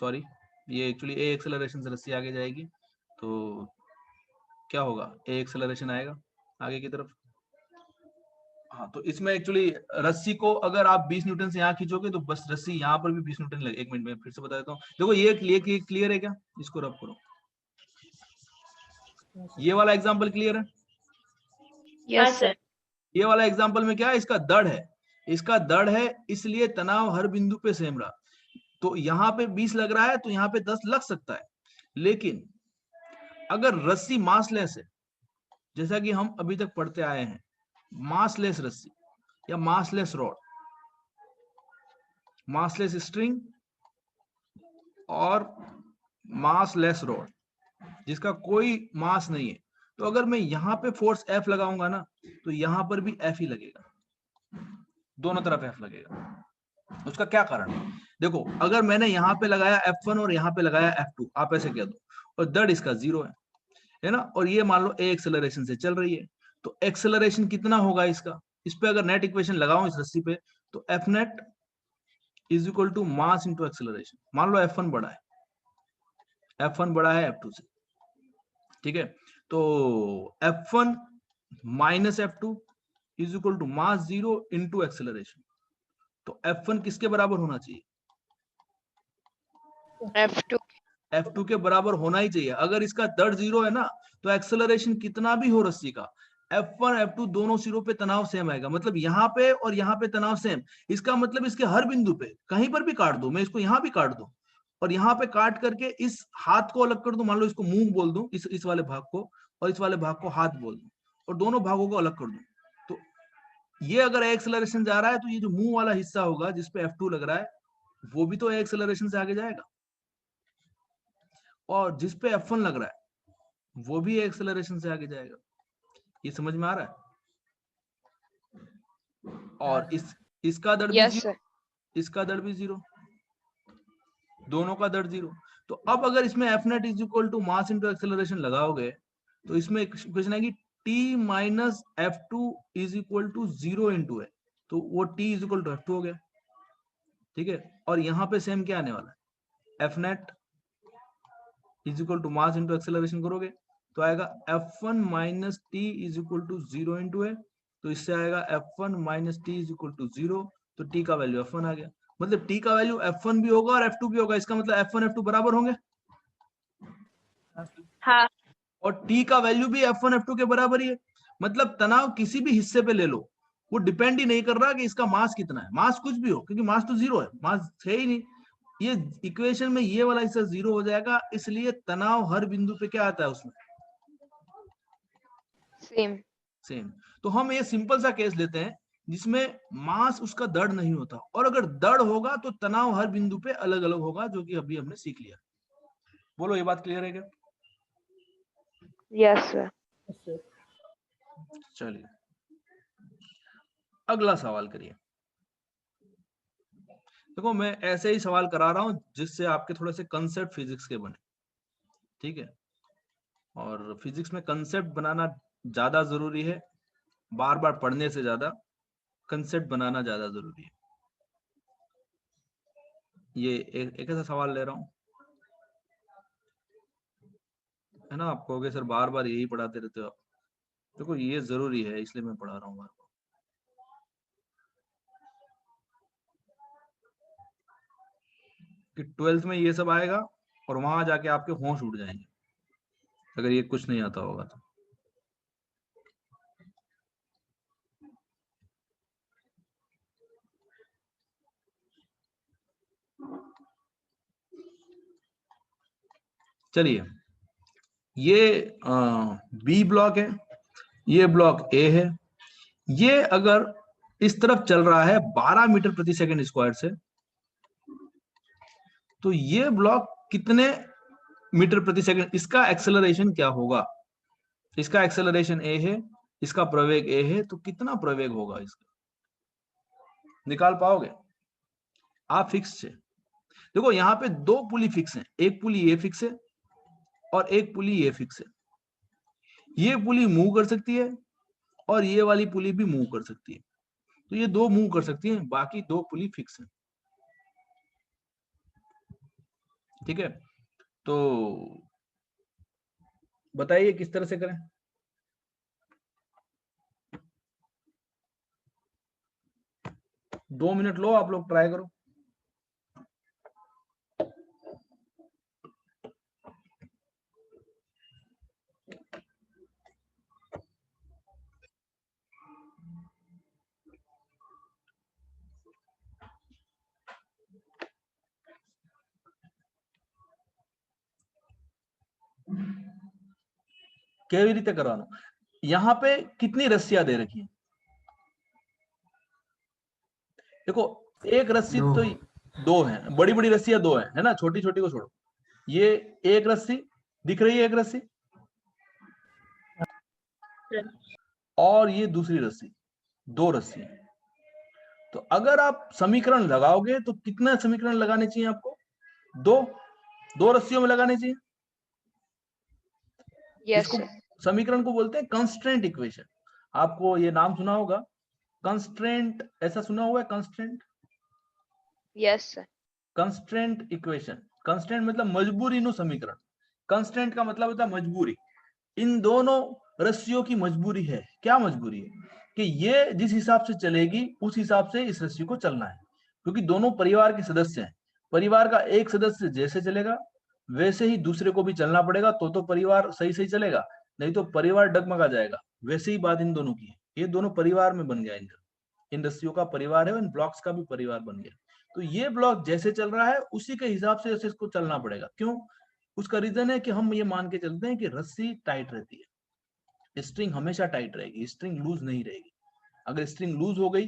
सॉरी, ये एक्चुअली ए एक्सेलरेशन से रस्सी आगे जाएगी, तो क्या होगा? ए एक्सेलरेशन आएगा आगे की तरफ। हाँ, तो इसमें एक्चुअली रस्सी को अगर आप 20 न्यूटन से यहाँ खींचोगे तो बस रस्सी यहाँ पर भी 20 न्यूटन लगे। 1 मिनट में फिर से बता देता हूँ। देखो ये क्लियर है क्या? इसको रब करो। ये वाला एग्जांपल क्लियर है? Yes sir. ये वाला एग्जांपल में क्या है? इसका दड़ है, इसका दड़ है, इसलिए तनाव हर बिंदु पे सेम रहा। तो यहाँ पे 20 लग रहा है तो यहाँ पे 10 लग सकता है, लेकिन अगर रस्सी मासलेस है जैसा कि हम अभी तक पढ़ते आए हैं, मासलेस रस्सी या मासलेस रॉड, मासलेस स्ट्रिंग और मासलेस रॉड जिसका कोई मास नहीं है, तो अगर मैं यहाँ पे फोर्स F लगाऊंगा ना, तो यहाँ पर भी F ही लगेगा, दोनों तरफ F लगेगा। उसका क्या कारण है? देखो, अगर मैंने यहाँ पे लगाया F1 और यहाँ पे लगाया F2, आप ऐसे कह दो, और दर्द इसका 0 है ना, और ये मान लो A एक्सेलरेशन से चल रही है, तो एक्सेलरेशन कितना होगा इसका? इस पे अगर नेट इक्वेशन लगाऊं इस रस्सी पे, तो F net is equal to mass into acceleration. मान लो F1 बड़ा है, F1 बड़ा है F2 से, ठीक है, तो F1 minus F2 is equal to mass 0 into acceleration. तो F1 किसके बराबर होना चाहिए? F2। F2 के बराबर होना ही चाहिए। अगर इसका दर्द 0 है ना, तो एक्सेलरेशन कितना भी हो रस्सी का, F1 F2 दोनों सिरों पे तनाव सेम आएगा। मतलब यहाँ पे और यहाँ पे तनाव सेम, इसका मतलब इसके हर बिंदु पे कहीं पर भी काट दो, मैं इसको यहाँ भी काट दूं और यहाँ पे काट करके इस हाथ को अलग कर दूं, मान लो इसको मुंह बोल दूं, इस वाले भाग को, और इस वाले भाग को हाथ बोल दूं, और दोनों भागों को अलग कर दूं, तो ये अगर एक्सेलरेशन जा रहा है, तो ये जो मुंह वाला हिस्सा होगा जिसपे F2 लग रहा है, वो भी तो एक्सेलरेशन से आगे जाएगा, और जिसपे F1 लग रहा है वो भी एक्सेलरेशन से आगे जाएगा। ये समझ में आ रहा है? और इसका दर भी यस 0, सर। इसका दर भी 0, दोनों का दर 0। तो अब अगर इसमें F net is equal to mass into acceleration लगाओगे, तो इसमें इक्वेशन आएगी T minus F2 is equal to 0 into है, तो वो T is equal to F2 हो गया, ठीक है। और यहाँ पे सेम क्या आने वाला है? F net is equal to mass into acceleration करोगे तो आएगा F1 minus T is equal to 0 into है, तो इससे आएगा F1 minus T is equal to 0, तो T का वैल्यू F1 आ गया। मतलब T का वैल्यू F1 भी होगा और F2 भी होगा, इसका मतलब F1 F2 बराबर होंगे, हाँ। और T का वैल्यू भी F1 F2 के बराबर ही है। मतलब तनाव किसी भी हिस्से पे ले लो, वो डिपेंड ही नहीं कर रहा कि इसका मास कितना है, मास कुछ भी हो, क्योंकि मास तो 0 है, मास है ही नहीं। ये इक्वेशन में ये वाला हिस्सा 0 हो जाएगा, इसलिए तनाव हर बिंदु पे क्या आता है उसमें? सेम। सेम। तो हम ये सिंपल सा केस लेते हैं जिसमें मास उसका दर्द नहीं होता, और अगर दर्द होगा तो तनाव हर बिंदु पे अलग अलग होगा, जो कि अभी हमने सीख लिया। बोलो, ये बात क्लियर है क्या? Yes sir. चलिए अगला सवाल करिए। देखो, मैं ऐसे ही सवाल करा रहा हूं जिससे आपके थोड़े से कंसेप्ट फिजिक्स के बने, ठीक है। और फिजिक्स में कंसेप्ट बनाना ज्यादा जरूरी है, बार बार पढ़ने से ज्यादा कंसेप्ट बनाना ज्यादा जरूरी है। ये एक ऐसा सवाल ले रहा हूं, है ना। आप कहोगे सर बार बार यही पढ़ाते रहते हो आप। देखो, ये जरूरी है, इसलिए मैं पढ़ा रहा हूँ आपको। कि 12th में ये सब आएगा और वहां जाके आपके होश उड़ जाएंगे अगर ये कुछ नहीं आता होगा तो। चलिए, ये बी ब्लॉक है, ये ब्लॉक ए है। ये अगर इस तरफ चल रहा है 12 मीटर प्रति सेकंड स्क्वायर से, तो ये ब्लॉक कितने मीटर प्रति सेकंड, इसका एक्सेलरेशन क्या होगा? इसका एक्सेलरेशन ए है, इसका प्रवेग ए है, तो कितना प्रवेग होगा इसका? निकाल पाओगे आप फिक्स से? देखो, यहाँ पे दो पुली फिक्स है, एक पुली ये फिक्स है और एक पुली ये फिक्स है। ये पुली मूव कर सकती है और ये वाली पुली भी मूव कर सकती है, तो ये दो मूव कर सकती है, बाकी दो पुली फिक्स है, ठीक है। तो बताइए किस तरह से करें? दो मिनट लो, आप लोग ट्राई करो। કેવી રીતે કરવાનું? यहाँ पे कितनी रस्सियां दे रखी है? देखो एक रस्सी दो। तो दो है, बड़ी बड़ी रस्सियां दो है ना, छोटी छोटी को छोड़ो। ये एक रस्सी दिख रही है, एक रस्सी, सर। और ये दूसरी रस्सी, दो रस्सी है। तो अगर आप समीकरण लगाओगे तो कितना समीकरण लगाने चाहिए आपको? दो, दो रस्सियों में लगाने चाहिए। Yes, इसको sir. समीकरण को बोलते हैं कंस्ट्रेंट इक्वेशन। आपको ये नाम सुना होगा, कंस्ट्रेंट, ऐसा सुना हुआ है constraint? Yes, sir. Constraint equation, constraint मतलब मजबूरी नु समीकरण, कंस्ट्रेंट का मतलब होता है मजबूरी। इन दोनों रस्सियों की मजबूरी है। क्या मजबूरी है? कि ये जिस हिसाब से चलेगी उस हिसाब से इस रस्सी को चलना है, क्योंकि दोनों परिवार के सदस्य हैं। परिवार का एक सदस्य जैसे चलेगा वैसे ही दूसरे को भी चलना पड़ेगा, तो परिवार सही सही चलेगा, नहीं तो परिवार डगमगा जाएगा। वैसे ही बात इन दोनों की है, ये दोनों परिवार में बन गया, इन रस्सियों का परिवार है, इन ब्लॉक्स का भी परिवार बन गया। तो ये ब्लॉक जैसे चल रहा है उसी के हिसाब से जैसे इसको चलना पड़ेगा। क्यों? उसका रीजन है कि हम ये मान के चलते हैं कि रस्सी टाइट रहती है, स्ट्रिंग हमेशा टाइट रहेगी, स्ट्रिंग लूज नहीं रहेगी। अगर स्ट्रिंग लूज हो गई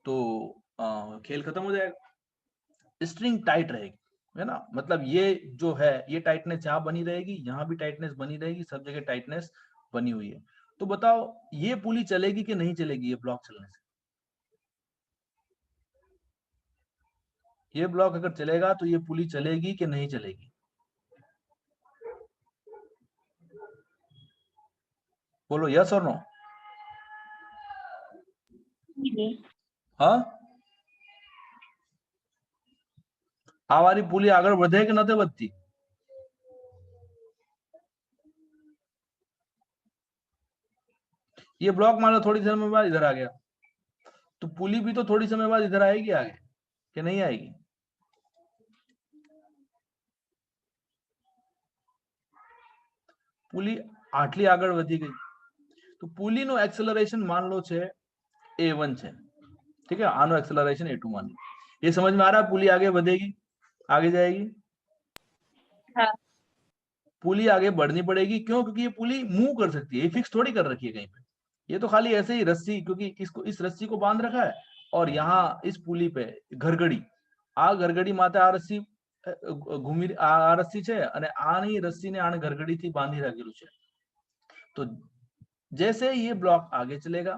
तो खेल खत्म हो जाएगा। स्ट्रिंग टाइट रहेगी, है ना, मतलब ये जो है ये टाइटनेस यहाँ बनी रहेगी, यहाँ भी टाइटनेस बनी रहेगी, सब जगह टाइटनेस बनी हुई है। तो बताओ ये पुली चलेगी कि नहीं चलेगी? ये ब्लॉक चलने से, ये ब्लॉक अगर चलेगा तो ये पुली चलेगी कि नहीं चलेगी? बोलो यस और नो। हाँ, हमारी पुली आगे बढ़े कि नहीं बढ़ती? ये ब्लॉक मान लो थोड़ी समय बाद इधर आ गया, तो पुली भी तो थोड़ी समय बाद इधर आएगी आगे कि नहीं आएगी? पुली आटली आगे वधी गई तो पुली नो एक्सेलरेशन मान लो छे a1 छे, ठीक है, आनो एक्सेलरेशन a2 मान लो। ये समझ में आ रहा है? पुली आगे बढ़ेगी, आगे जाएगी। हाँ। पुली आगे बढ़नी पड़ेगी, क्यों? क्योंकि ये पुली मूव कर सकती है, ये फिक्स थोड़ी कर रखी है कहीं पे। ये तो खाली ऐसे ही रस्सी, क्योंकि इसको इस रस्सी को बांध रखा है, और यहाँ इस पुली पे घरगड़ी आ घरगड़ी माते आ रस्सी घूमी आ रस्सी छे, અને આની રસ્સીને આને ઘરગડીથી બાંધી રાખેલું છે। तो जैसे ये ब्लॉक आगे चलेगा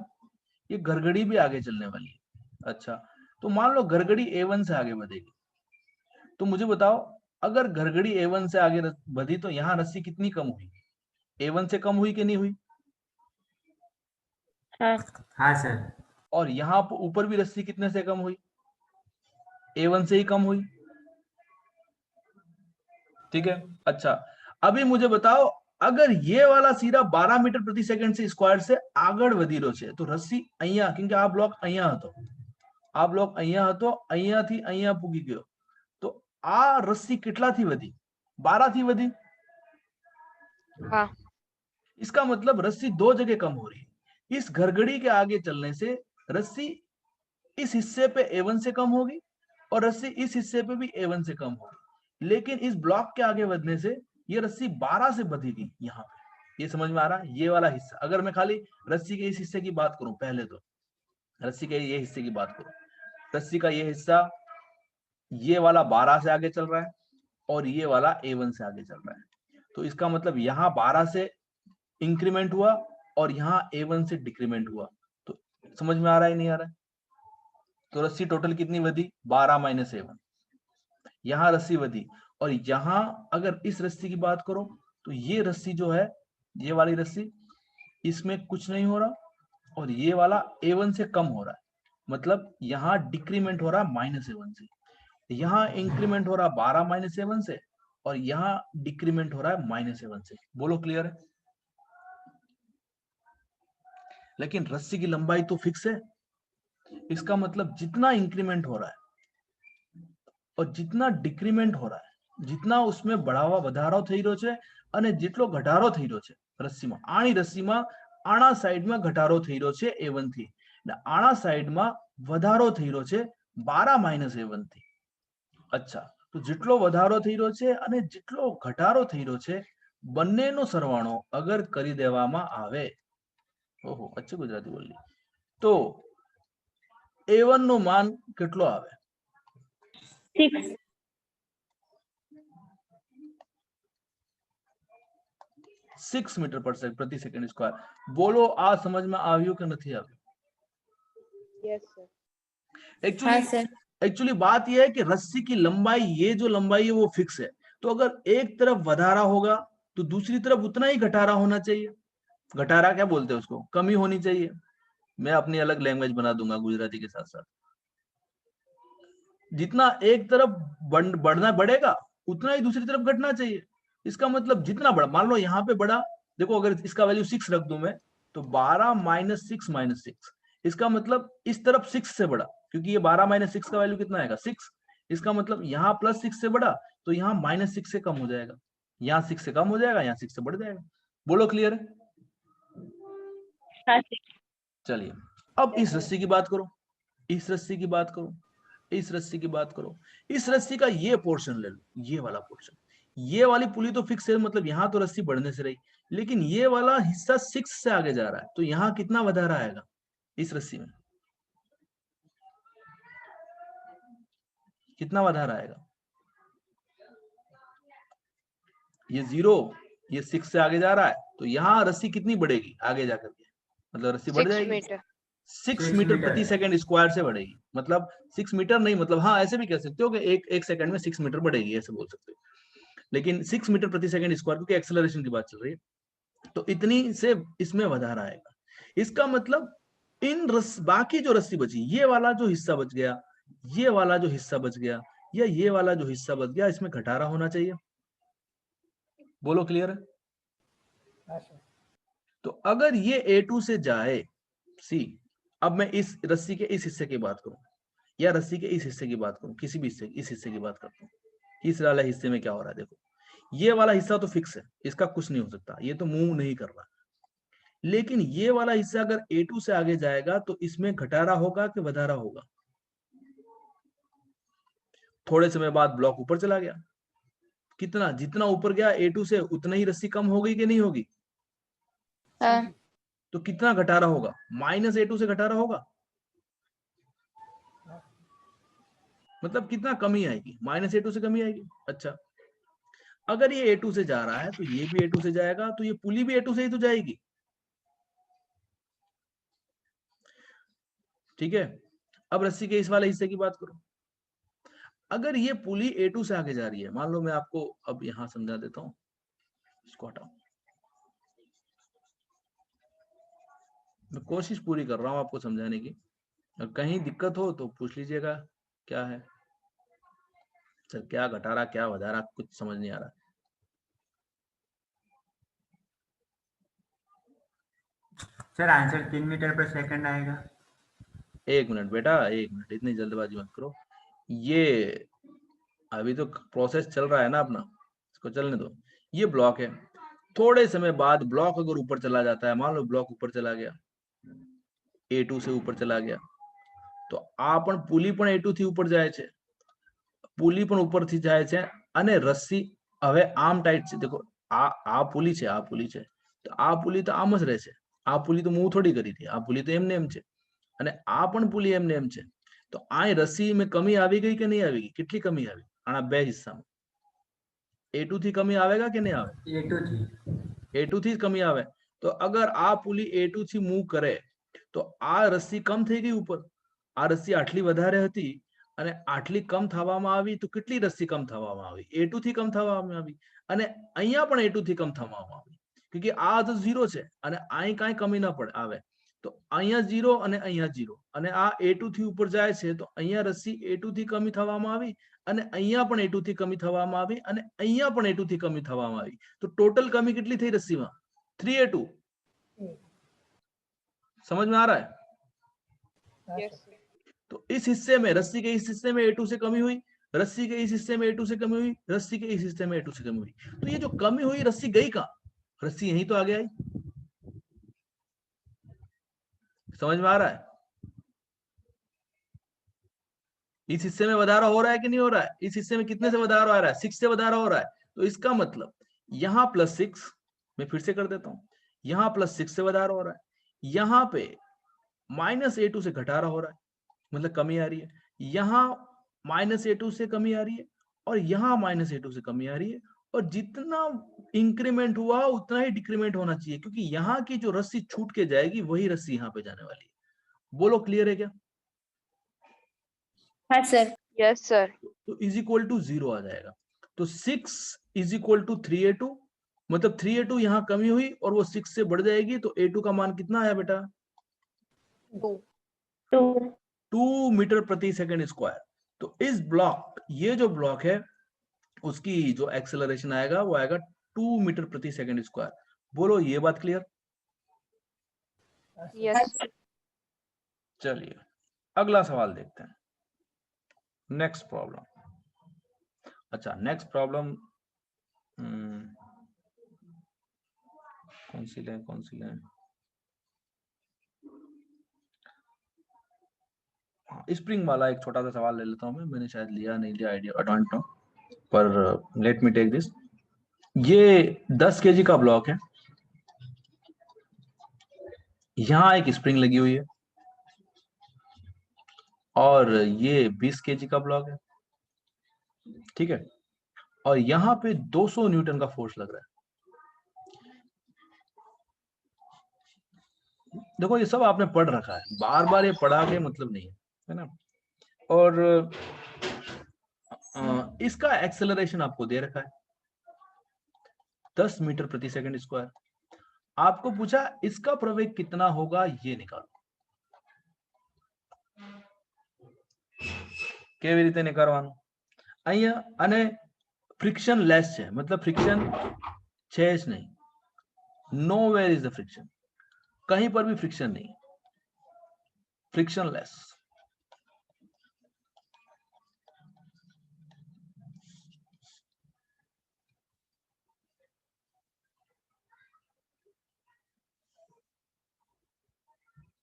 ये घरगड़ी भी आगे चलने वाली है। अच्छा, तो मान लो घरगड़ी A1 से आगे बढ़ेगी, तो मुझे बताओ अगर घरगड़ी A1 से आगे बढ़ी तो यहाँ रस्सी कितनी कम हुई? A1 से कम हुई कि नहीं हुई? हाँ सर। और यहाँ ऊपर भी रस्सी कितने से कम हुई? A1 से ही कम हुई, ठीक है। अच्छा, अभी मुझे बताओ अगर ये वाला सीधा 12 मीटर प्रति सेकंड से स्क्वायर से આગળ વધી રહ્યો છે, તો રસ્સી અહીંયા, કેમ કે આ બ્લોક અહીંયા હતો, આ બ્લોક અહીંયા હતો, અહીંયાથી અહીંયા પૂગી ગયો, તો આ રસ્સી કેટલાથી વધી? 12 થી વધી। हाँ। इसका मतलब रस्सी दो जगह कम हो रही है। इस घरगड़ी के आगे चलने से रस्सी इस हिस्से पे A1 से कम होगी और रस्सी इस हिस्से पे भी A1 से कम होगी, लेकिन इस ब्लॉक के आगे बढ़ने से ये रस्सी 12 से बढ़ेगी यहाँ पे। ये समझ में आ रहा है? ये वाला हिस्सा, अगर मैं खाली रस्सी के इस हिस्से की बात करूं, पहले तो रस्सी के ये हिस्से की बात करूं, रस्सी का ये हिस्सा ये वाला 12 से आगे चल रहा है और ये वाला A1 से आगे चल रहा है, तो इसका मतलब यहाँ 12 से इंक्रीमेंट हुआ और यहाँ A1 से डिक्रीमेंट हुआ। तो समझ में आ रहा है नहीं आ रहा है? तो रस्सी टोटल कितनी वधी? 12 माइनस A1। यहाँ रस्सी वधी, और यहाँ अगर इस रस्सी की बात करो तो ये रस्सी जो है, ये वाली रस्सी, इसमें कुछ नहीं हो रहा, और ये वाला A1 से कम हो रहा है, मतलब यहाँ डिक्रीमेंट हो रहा है माइनस A1 से, यहाँ इंक्रीमेंट हो रहा है 12 माइनस A1 से, और यहाँ डिक्रीमेंट हो रहा है माइनस A1 से। बोलो क्लियर है? लेकिन रस्सी की लंबाई तो फिक्स है, इसका मतलब जितना इंक्रीमेंट हो रहा है और जितना डिक्रीमेंट हो रहा है, जितना उसमें बढ़ावा વધારો થઈ રહ્યો છે અને જેટલો ઘટાડો થઈ રહ્યો છે રસ્સીમાં, આની રસ્સીમાં આના સાઈડમાં ઘટાડો થઈ રહ્યો છે A1 થી, અને આના સાઈડમાં વધારો થઈ રહ્યો છે 12 માઈનસ A1 થી। अच्छा, तो જેટલો વધારો થઈ રહ્યો છે અને જેટલો ઘટાડો થઈ રહ્યો છે બંનેનો સરવાળો અગર કરી દેવામાં આવે ઓહો अच्छी गुजराती बोल ली। तो A1 નો માન કેટલો આવે? 6. 6 मीटर प्रति सेकंड स्क्वायर। बोलो आ समझ में આવ્યું કે નથી આવ્યું? Yes, sir. एक्चुअली बात यह है कि रस्सी की लंबाई, ये जो लंबाई है वो फिक्स है, तो अगर एक तरफ वधारा होगा तो दूसरी तरफ उतना ही घटारा होना चाहिए। घटारा क्या बोलते हैं उसको, कमी होनी चाहिए। मैं अपनी अलग लैंग्वेज बना दूंगा गुजराती के साथ साथ। जितना एक तरफ बढ़ना बढ़ेगा उतना ही दूसरी तरफ घटना चाहिए। इसका मतलब जितना बड़ा, मान लो यहाँ पे बड़ा, देखो अगर इसका वैल्यू 6 रख दूं मैं, तो 12 माइनस 6, इसका मतलब इस तरफ 6 से बड़ा, क्योंकि ये 12 माइनस 6 का वैल्यू कितना आएगा 6। इसका मतलब यहाँ प्लस 6 से बड़ा, तो यहाँ माइनस 6 से कम हो जाएगा, यहाँ 6 से कम हो जाएगा, यहाँ 6 से बढ़ जाएगा। बोलो क्लियर है? हाँ सर। चलिए अब इस रस्सी की बात करो, इस रस्सी की बात करो, इस रस्सी की बात करो। इस रस्सी का ये पोर्शन ले लो, ये वाला पोर्शन। ये वाली पुली तो फिक्स है, मतलब यहाँ तो रस्सी बढ़ने से रही, लेकिन ये वाला हिस्सा 6 से आगे जा रहा है, तो यहाँ कितना वधारा आएगा इस रस्सी में? कितना वधारा आएगा? ये 0, ये 6 से आगे जा रहा है, तो यहाँ रस्सी कितनी बढ़ेगी आगे जाकर के? मतलब रस्सी बढ़ 6 जाएगी, मीटर 6 मीटर प्रति सेकंड स्क्वायर से बढ़ेगी। मतलब 6 मीटर नहीं, मतलब हाँ ऐसे भी कह सकते हो कि एक सेकंड में 6 मीटर बढ़ेगी, ऐसे बोल सकते हो, लेकिन 6 मीटर प्रति सेकंड स्क्वायर, क्योंकि एक्सेलरेशन की बात चल रही है, तो इतनी से इसमें वधारा आएगा। इसका मतलब बाकी जो रस्सी बची, ये वाला जो हिस्सा बच गया, ये वाला जो हिस्सा बच गया, या ये वाला जो हिस्सा बच गया, इसमें घटारा होना चाहिए। बोलो क्लियर है? तो अगर ये A2 से जाए सी, अब मैं इस रस्सी के इस हिस्से की बात करूं, या रस्सी के इस हिस्से की बात करूं, किसी भी हिस्से, इस हिस्से की बात करता हूं, इस वाला हिस्से में क्या हो रहा है? देखो ये वाला हिस्सा तो फिक्स है, इसका कुछ नहीं हो सकता, ये तो मूव नहीं कर रहा, लेकिन ये वाला हिस्सा अगर A2 से आगे जाएगा तो इसमें घटारा होगा कि वधारा होगा? थोड़े समय बाद ब्लॉक ऊपर चला गया, कितना, जितना ऊपर गया A2 से उतना ही रस्सी कम हो गई कि नहीं होगी? तो कितना घटारा होगा? माइनस A2 से घटारा होगा, मतलब कितना कमी आएगी? माइनस A2 से कमी आएगी। अच्छा, अगर ये A2 से जा रहा है तो ये भी A2 से जाएगा, तो ये पुली भी A2 से ही तो जाएगी, ठीक है? अब रस्सी के इस वाले हिस्से की बात करो, अगर ये पुली A2 से आगे जा रही है, मान लो मैं आपको अब यहां समझा देता हूं, इसको हटाओ, मैं कोशिश पूरी कर रहा हूं आपको समझाने की, और कहीं दिक्कत हो तो पूछ लीजिएगा क्या है सर, क्या घटारा क्या वधारा, कुछ समझ नहीं आ रहा। सर आंसर 3 मीटर पर सेकंड आएगा। 1 मिनट बेटा, 1 मिनट, इतनी जल्दबाजी मत करो, ये अभी तो प्रोसेस चल रहा है ना अपना, इसको चलने दो। ये ब्लॉक है, थोड़े समय बाद ब्लॉक अगर ऊपर चला जाता है, मान लो ब्लॉक ऊपर चला गया, A2 से ऊपर चला गया, તો આ પણ પુલી પણ A2 થી ઉપર જાય છે, પુલી પણ ઉપરથી જાય છે, અને રસ્સી હવે આમ ટાઈટ છે, देखो આ પુલી છે, આ પુલી છે, તો આ પુલી તો આમ જ રહેશે, આ પુલી તો મૂવ થોડી કરી હતી, આ પુલી તો એમને એમ છે, અને આ પણ પુલી એમને એમ છે, તો આ રસ્સી में કમી આવી ગઈ કે નહીં આવી ગઈ? કેટલી કમી આવી આના બે હિસ્સામાં? A2 થી કમી આવેगा કે નહીં આવે? A2 થી જ કમી આવે, તો અગર આ પુલી A2 થી મૂવ કરે તો આ રસ્સી કમ થઈ ગઈ ઉપર, આ રસ્સી આટલી વધારે હતી અને આટલી કમ થવામાં આવી, તો કેટલી રસ્સી કમ થવામાં આવી? A2 થી કમ થવામાં આવી, અને અહીંયા પણ A2 થી કમ થવામાં આવી, क्योंकि આ તો 0 છે અને અહીં કાંઈ કમી ન પડે આવે, તો અહીંયા 0 અને અહીંયા 0, અને આ A2 થી ઉપર જાય છે, તો અહીંયા રસ્સી A2 થી કમી થવામાં આવી, અને અહીંયા પણ A2 થી કમી થવામાં આવી, અને અહીંયા પણ A2 થી કમી થવામાં આવી, તો ટોટલ કમી કેટલી થઈ રસ્સીમાં? 3A2। समझ में आ रहा है? Yes, sir. तो इस हिस्से में, रस्सी के इस हिस्से में A2 से कमी हुई, रस्सी के इस हिस्से में A2 से कमी हुई, रस्सी के इस हिस्से में A2 से कमी हुई, तो ये जो कमी हुई रस्सी गई कहाँ? रस्सी यहीं तो आगे आई। समझ में आ रहा है? इस हिस्से में वधारा हो रहा है कि नहीं हो रहा है? इस हिस्से में कितने से वधारा आ रहा है? 6 से वधारा हो रहा है, तो इसका मतलब यहाँ +6, मैं फिर से कर देता हूँ, यहाँ +6 से वधारा हो रहा है, यहाँ पे -A2 से घटारा हो रहा है, मतलब कमी आ रही है, यहाँ -A2 से कमी आ रही है, और यहाँ -A2 से कमी आ रही है, और जितना इंक्रीमेंट हुआ उतना ही डिक्रीमेंट होना चाहिए, क्योंकि यहाँ की जो रस्सी छूट के जाएगी वही रस्सी यहाँ पे जाने वाली है। बोलो क्लियर है क्या? हाँ सर। Yes, sir. तो इज इक्वल टू 0 आ जाएगा। तो 6 इज इक्वल टू 3A2, मतलब 3A2 यहाँ कमी हुई और वो 6 से बढ़ जाएगी, तो A2 का मान कितना आया बेटा? 2. 2 मीटर प्रति सेकंड स्क्वायर। तो इस ब्लॉक, ये जो ब्लॉक है उसकी जो एक्सेलरेशन आएगा वो आएगा 2 मीटर प्रति सेकंड स्क्वायर। बोलो ये बात क्लियर? Yes. चलिए अगला सवाल देखते हैं, नेक्स्ट प्रॉब्लम। अच्छा नेक्स्ट प्रॉब्लम कौन सी लें? स्प्रिंग वाला एक छोटा सा सवाल ले लेता हूं मैंने शायद लिया नहीं लिया आइडिया, आई डोंट नो, पर लेट मी टेक दिस। ये 10 केजी का ब्लॉक है, यहाँ एक स्प्रिंग लगी हुई है, और ये 20 केजी का ब्लॉक है, ठीक है, और यहाँ पे 200 न्यूटन का फोर्स लग रहा है। देखो ये सब आपने पढ़ रखा है, बार बार ये पढ़ा के मतलब नहीं है ना। और इसका एक्सेलरेशन आपको दे रखा है 10 मीटर प्रति सेकंड स्क्वायर। आपको पूछा इसका प्रवेग कितना होगा, ये निकालो। કેવી રીતે નીકાળવાનું? અહીંયા અને फ्रिक्शन लेस है, मतलब फ्रिक्शन છે જ नहीं, nowhere is the friction, कहीं पर भी फ्रिक्शन नहीं, फ्रिक्शन लेस।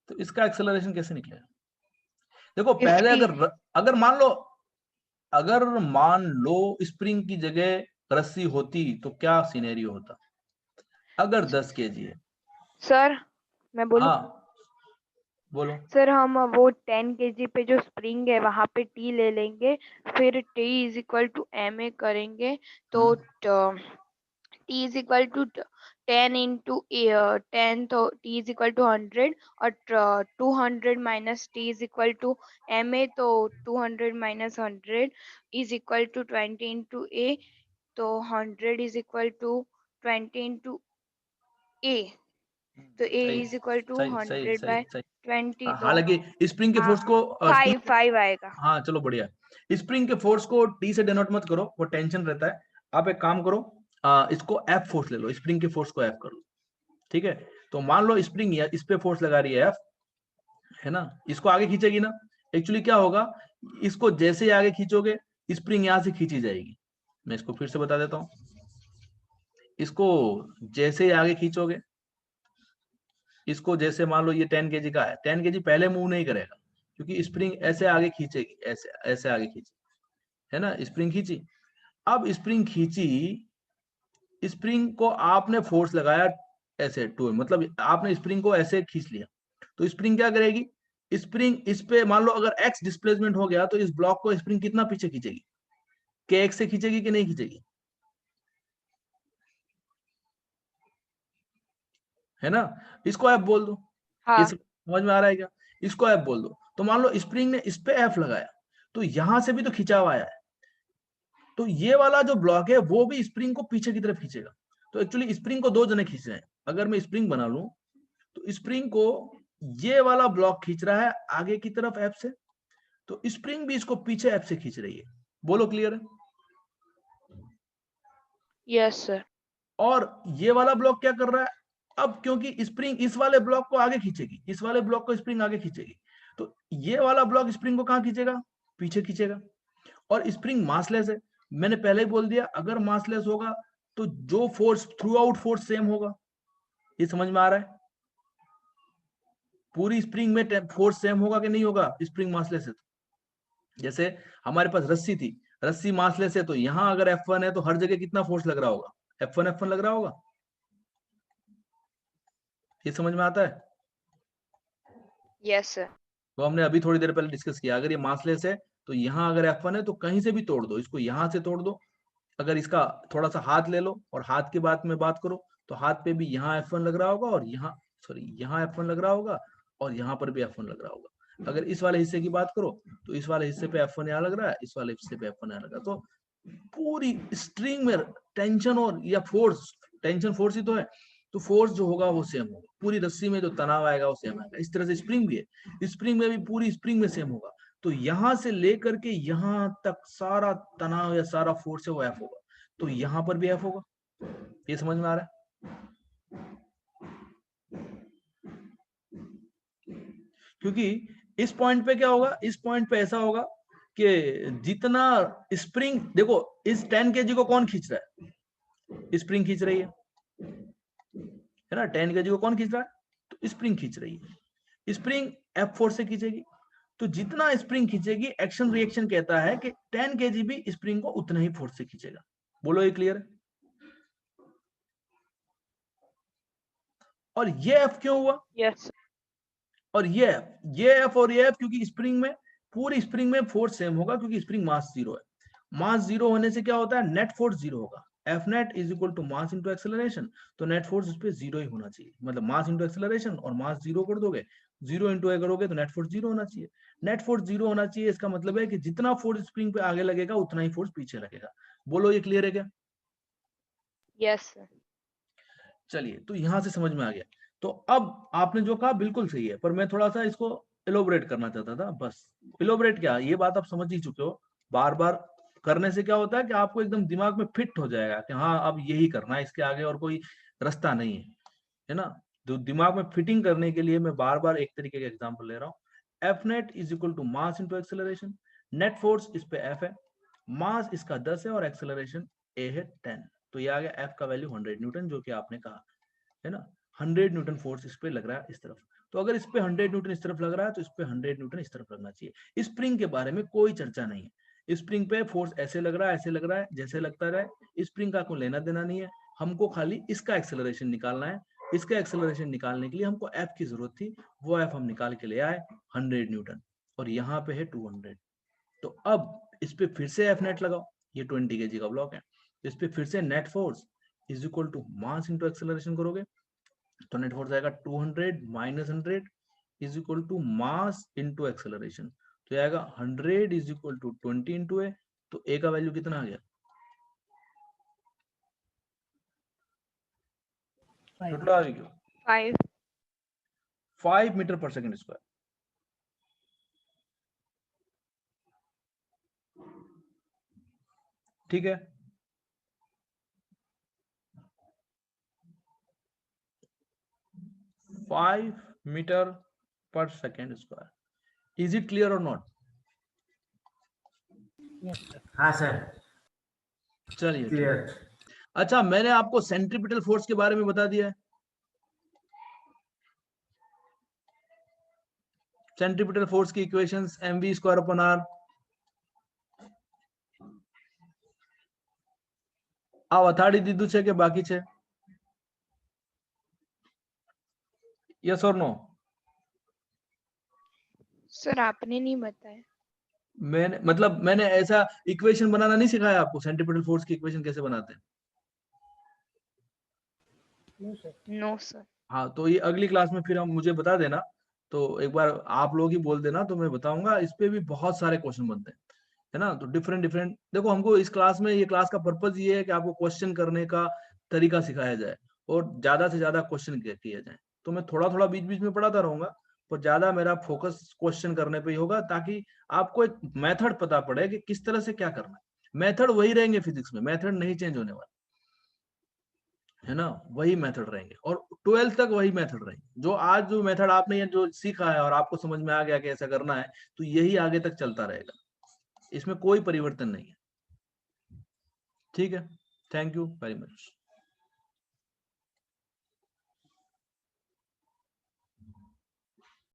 तो इसका एक्सेलरेशन कैसे निकलेगा? देखो पहले अगर मान लो स्प्रिंग की जगह रस्सी होती तो क्या सिनेरियो होता? अगर 10 केजी है। सर मैं बोलूं? हाँ बोलो। सर हम वो 10 kg पे जो स्प्रिंग है वहां पे टी ले लेंगे, फिर T is equal to M A करेंगे, तो T is equal to 10 into 10, तो टी इज इक्वल टू 100, और 200 minus T is equal to M A, तो 200 minus 100 is equal to 20 into A, तो 100 is equal to 20 into A, तो ए सही इज इक्वल टू सही सही 100 सही बाय सही। 20, तो हालांकि स्प्रिंग के फोर्स को 5 आएगा। हाँ चलो बढ़िया। स्प्रिंग के फोर्स को टी से डिनोट मत करो, वो टेंशन रहता है। आप एक काम करो, इसको एफ फोर्स ले लो, स्प्रिंग के फोर्स को एफ कर लो, ठीक है। तो मान लो स्प्रिंग इस पे फोर्स लगा रही है एफ, है ना, इसको आगे खींचेगी ना। एक्चुअली क्या होगा, इसको जैसे आगे खींचोगे स्प्रिंग यहां से खींची जाएगी। मैं इसको फिर से बता देता हूं, इसको जैसे आगे खींचोगे, इसको जैसे मान लो ये 10 केजी का है, 10 केजी पहले मूव नहीं करेगा, क्योंकि स्प्रिंग ऐसे आगे खींचेगी, ऐसे ऐसे आगे खींची, है ना, स्प्रिंग खींची। अब स्प्रिंग खींची, स्प्रिंग को आपने फोर्स लगाया ऐसे टू, मतलब आपने स्प्रिंग को ऐसे खींच लिया, तो स्प्रिंग क्या करेगी, स्प्रिंग इस पे मान लो अगर एक्स डिस्प्लेसमेंट हो गया तो इस ब्लॉक को स्प्रिंग कितना पीछे खींचेगी, के एक्स से खींचेगी कि नहीं खींचेगी, है ना। इसको एफ बोल दो। हाँ। समझ में आ रहा है क्या? इसको एफ बोल दो। तो मान लो स्प्रिंग ने इस पे एफ लगाया, तो यहां से भी तो खिंचाव आया है, तो ये वाला जो ब्लॉक है वो भी स्प्रिंग को पीछे की तरफ खींचेगा। तो एक्चुअली स्प्रिंग को दो जने खींच रहे हैं। अगर मैं स्प्रिंग बना लूं तो स्प्रिंग को ये वाला ब्लॉक खींच रहा है आगे की तरफ एफ से, तो स्प्रिंग भी इसको पीछे एफ से खींच रही है। बोलो क्लियर है? Yes sir. और ये वाला ब्लॉक क्या कर रहा है, अब क्योंकि स्प्रिंग इस वाले ब्लॉक को आगे खींचेगी, इस वाले ब्लॉक को स्प्रिंग आगे खींचेगी, तो ये वाला ब्लॉक स्प्रिंग को कहां खींचेगा, पीछे खींचेगा। और स्प्रिंग मासलेस है, मैंने पहले ही बोल दिया, अगर मासलेस होगा तो जो force through out force same होगा। ये समझ में आ रहा है? पूरी स्प्रिंग में फोर्स सेम होगा कि नहीं होगा, स्प्रिंग मासलेस है तो। जैसे हमारे पास रस्सी थी, रस्सी मासलेस है, तो यहां अगर F1 है तो हर जगह कितना फोर्स लग रहा होगा, F1 लग रहा होगा। ये समझ में आता है? Yes, sir. तो हमने अभी थोड़ी देर पहले डिस्कस किया, अगर ये मासलेस है तो यहाँ अगर F1 है तो कहीं से भी तोड़ दो, इसको यहाँ से तोड़ दो, अगर इसका थोड़ा सा हाथ ले लो और हाथ के बाद में बात करो तो हाथ पे भी यहाँ F1 लग रहा होगा और यहाँ यहाँ F1 लग रहा होगा और यहाँ पर भी F1 लग रहा होगा। अगर इस वाले हिस्से की बात करो तो इस वाले हिस्से पे F1 यहाँ लग रहा है, इस वाले हिस्से पे F1 यहाँ लग रहा है। तो पूरी स्ट्रिंग में टेंशन और या फोर्स, टेंशन फोर्स ही तो है, तो फोर्स जो होगा वो सेम होगा, पूरी रस्सी में जो तनाव आएगा वो सेम आएगा। इस तरह से स्प्रिंग भी है, स्प्रिंग में भी पूरी स्प्रिंग में सेम होगा। तो यहाँ से लेकर के यहाँ तक सारा तनाव या सारा फोर्स है वो F होगा, तो यहाँ पर भी F होगा। ये समझ में आ रहा है? क्योंकि इस पॉइंट पे क्या होगा, इस पॉइंट पे ऐसा होगा कि जितना स्प्रिंग, देखो इस 10 kg को कौन खींच रहा है? स्प्रिंग खींच रही है ना। 10 kg को कौन खींच रहा है? तो स्प्रिंग खींच रही है। स्प्रिंग F फोर्स से खींचेगी, तो जितना स्प्रिंग खींचेगी एक्शन रिएक्शन कहता है कि 10 kg भी स्प्रिंग को उतना ही फोर्स से खींचेगा। बोलो ये क्लियर है? और ये F क्यों हुआ? Yes. और ये F और ये F क्योंकि स्प्रिंग में, पूरी स्प्रिंग में फोर्स सेम होगा क्योंकि स्प्रिंग मास जीरो है। मास जीरो होने से क्या होता है? नेट फोर्स जीरो होगा। F net is equal to mass into acceleration, तो नेट फोर्स उस पर जीरो ही होना चाहिए। मतलब मास इंटू एक्सेलरेशन और मास जीरो कर दोगे, जीरो इंटू ए करोगे तो नेट फोर्स जीरो होना चाहिए। नेट फोर्स जीरो होना चाहिए, इसका मतलब है कि जितना फोर्स स्प्रिंग पे आगे लगेगा उतना ही फोर्स पीछे लगेगा। बोलो ये क्लियर है क्या? Yes, sir. चलिए, तो यहां से समझ में आ गया। तो अब आपने जो कहा बिल्कुल सही है, पर मैं थोड़ा सा इसको इलोबरेट करना चाहता था। बस इलोबरेट क्या, ये बात आप समझ ही चुके हो। बार बार करने से क्या होता है कि आपको एकदम दिमाग में फिट हो जाएगा कि हाँ अब यही करना है, इसके आगे और कोई रास्ता नहीं है ना। तो दिमाग में फिटिंग करने के लिए मैं बार बार एक तरीके का एग्जाम्पल ले रहा हूँ। F net is equal to mass into acceleration. Net force इस पे एफ है, मास इसका 10 है और एक्सेलरेशन ए है 10। तो ये आ गया एफ का वैल्यू 100 न्यूटन, जो कि आपने कहा है ना। 100 न्यूटन फोर्स इस पे लग रहा है इस तरफ। तो अगर इस पे 100 न्यूटन इस तरफ लग रहा है तो इस पे 100 न्यूटन इस तरफ लगना चाहिए। स्प्रिंग के बारे में कोई चर्चा नहीं है। स्प्रिंग पे फोर्स ऐसे लग रहा है, ऐसे लग रहा है, जैसे लगता रहे, स्प्रिंग का कोई लेना देना नहीं है। हमको खाली इसका एक्सेलरेशन निकालना है। इसका एक्सेलरेशन निकालने के लिए हमको एफ की जरूरत थी, वो एफ हम निकाल के ले आए 100 न्यूटन, और यहाँ पे है 200। तो अब इस पे फिर से एफ नेट लगाओ, ये 20 kg का ब्लॉक है, इस पे फिर से net force is equal to mass into acceleration करोगे तो नेट फोर्स आएगा 200 minus 100 is equal to mass into acceleration. तो आएगा 100 is equal to 20 into A. तो ए का वैल्यू कितना आ गया? 5 मीटर पर सेकंड स्क्वायर। ठीक है, फाइव मीटर पर second square. Is it clear और नॉट? हाँ सर, चलिए क्लियर। अच्छा, मैंने आपको सेंट्रीपिटल फोर्स के बारे में बता दिया है। सेंट्रीपिटल फोर्स की equations mv square upon r। आ अथाड़ी दीदू छे के बाकी छे? यस और नो? सर आपने नहीं बताया। मैंने ऐसा इक्वेशन बनाना नहीं सिखाया आपको, सेंट्रीपिटल फोर्स की इक्वेशन कैसे बनाते हैं? No sir. हाँ, तो ये अगली क्लास में फिर हम मुझे बता देना, तो एक बार आप लोग ही बोल देना तो मैं बताऊंगा। इस पे भी बहुत सारे क्वेश्चन बनते हैं, है ना। तो डिफरेंट डिफरेंट, देखो हमको इस क्लास में, ये क्लास का पर्पज ये है कि आपको क्वेश्चन करने का तरीका सिखाया जाए और ज्यादा से ज्यादा क्वेश्चन किए जाए। तो मैं थोड़ा थोड़ा बीच बीच में पढ़ाता रहूंगा, पर ज्यादा मेरा फोकस क्वेश्चन करने पे ही होगा, ताकि आपको एक मेथड पता पड़े कि किस तरह से क्या करना है। मेथड वही रहेंगे फिजिक्स में, मेथड नहीं चेंज होने वाला, है ना। वही मेथड रहेंगे और 12th तक वही मेथड रहेंगे। जो आज जो मेथड आपने ये जो सीखा है और आपको समझ में आ गया कि ऐसा करना है, तो यही आगे तक चलता रहेगा, इसमें कोई परिवर्तन नहीं है। ठीक है, थैंक यू वेरी मच।